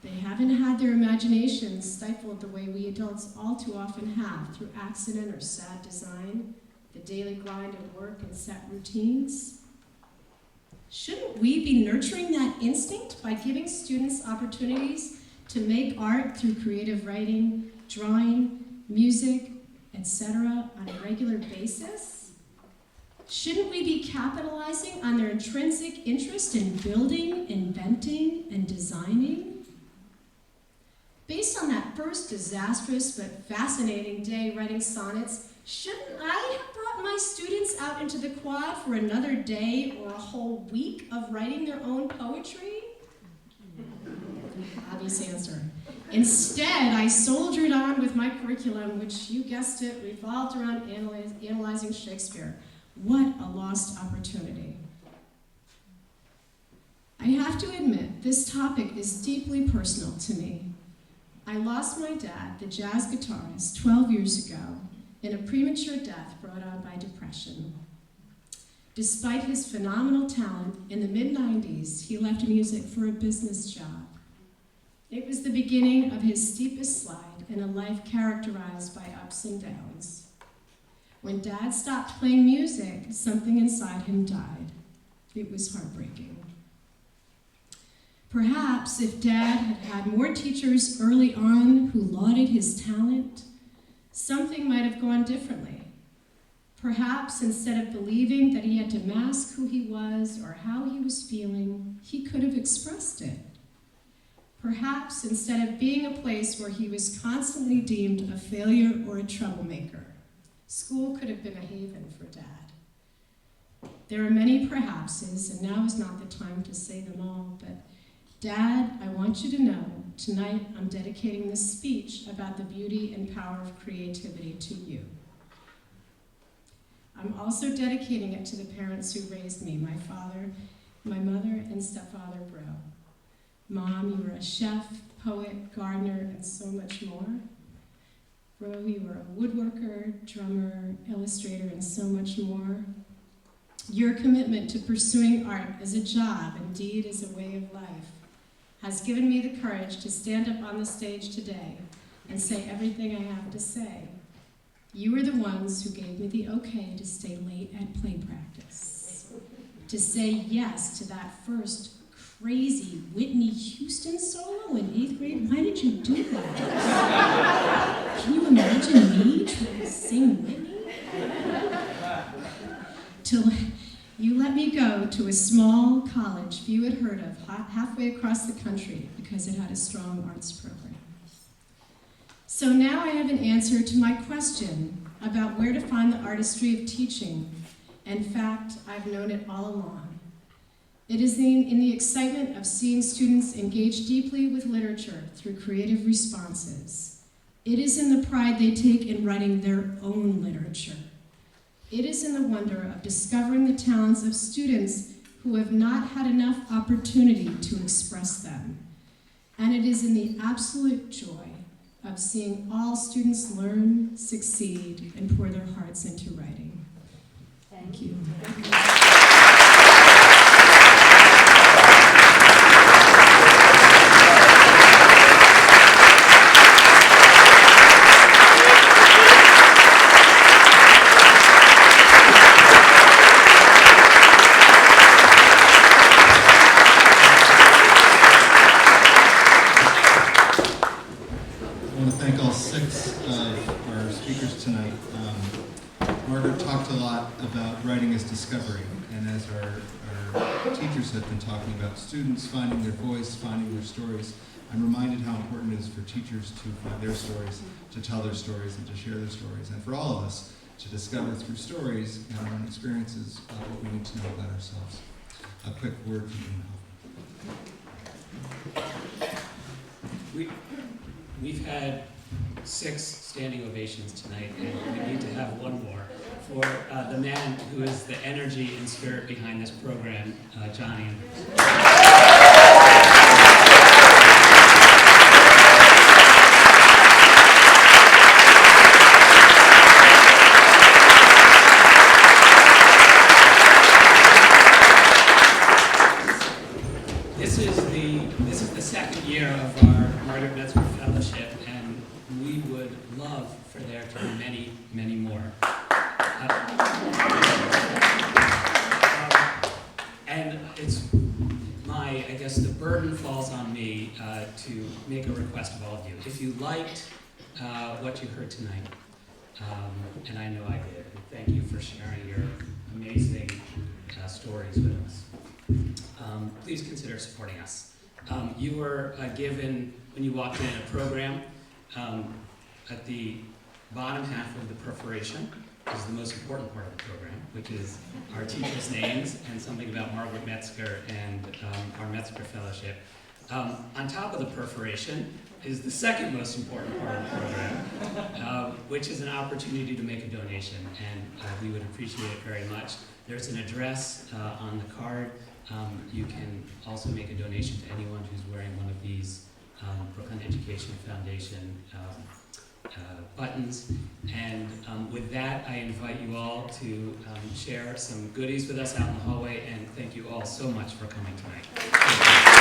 They haven't had their imaginations stifled the way we adults all too often have through accident or sad design, the daily grind of work and set routines. Shouldn't we be nurturing that instinct by giving students opportunities to make art through creative writing, drawing, music, etc. on a regular basis? Shouldn't we be capitalizing on their intrinsic interest in building, inventing, and designing? Based on that first disastrous but fascinating day writing sonnets, shouldn't I have brought my students out into the quad for another day or a whole week of writing their own poetry? Obvious answer. Instead, I soldiered on with my curriculum, which, you guessed it, revolved around analyzing Shakespeare. What a lost opportunity. I have to admit, this topic is deeply personal to me. I lost my dad, the jazz guitarist, 12 years ago in a premature death brought on by depression. Despite his phenomenal talent, in the mid-90s, he left music for a business job. It was the beginning of his steepest slide in a life characterized by ups and downs. When Dad stopped playing music, something inside him died. It was heartbreaking. Perhaps if Dad had had more teachers early on who lauded his talent, something might have gone differently. Perhaps instead of believing that he had to mask who he was or how he was feeling, he could have expressed it. Perhaps instead of being a place where he was constantly deemed a failure or a troublemaker, school could have been a haven for Dad. There are many perhapses, and now is not the time to say them all, but Dad, I want you to know, tonight I'm dedicating this speech about the beauty and power of creativity to you. I'm also dedicating it to the parents who raised me, my father, my mother, and stepfather, Bro. Mom, you were a chef, poet, gardener, and so much more. Bro, you were a woodworker, drummer, illustrator, and so much more. Your commitment to pursuing art as a job, indeed as a way of life, has given me the courage to stand up on the stage today and say everything I have to say. You were the ones who gave me the okay to stay late at play practice, to say yes to that first crazy Whitney Houston solo in 8th grade. Why did you do that? Can you imagine me trying to sing Whitney? Till you let me go to a small college few had heard of halfway across the country because it had a strong arts program. So now I have an answer to my question about where to find the artistry of teaching. In fact, I've known it all along. It is in the excitement of seeing students engage deeply with literature through creative responses. It is in the pride they take in writing their own literature. It is in the wonder of discovering the talents of students who have not had enough opportunity to express them. And it is in the absolute joy of seeing all students learn, succeed, and pour their hearts into writing. Thank you. Margaret talked a lot about writing as discovery, and as our teachers have been talking about students finding their voice, finding their stories, I'm reminded how important it is for teachers to find their stories, to tell their stories, and to share their stories, and for all of us to discover through stories and our own experiences what we need to know about ourselves. A quick word from Ian. We've had 6 standing ovations tonight, and we need to have one more for the man who is the energy and spirit behind this program, John Andrews. This is the second year of our Margaret Metzger Fellowship, and we would love for there to be many, many more. And it's I guess the burden falls on me to make a request of all of you. If you liked what you heard tonight, and I know I did, thank you for sharing your amazing stories with us. Please consider supporting us. You were given, when you walked in, a program at the bottom half of the perforation, which is the most important part of the program, which is our teachers' names and something about Margaret Metzger and our Metzger Fellowship. On top of the perforation is the second most important part of the program, which is an opportunity to make a donation, and we would appreciate it very much. There's an address on the card. You can also make a donation to anyone who's wearing one of these Brookline Education Foundation buttons. And with that, I invite you all to share some goodies with us out in the hallway, and thank you all so much for coming tonight.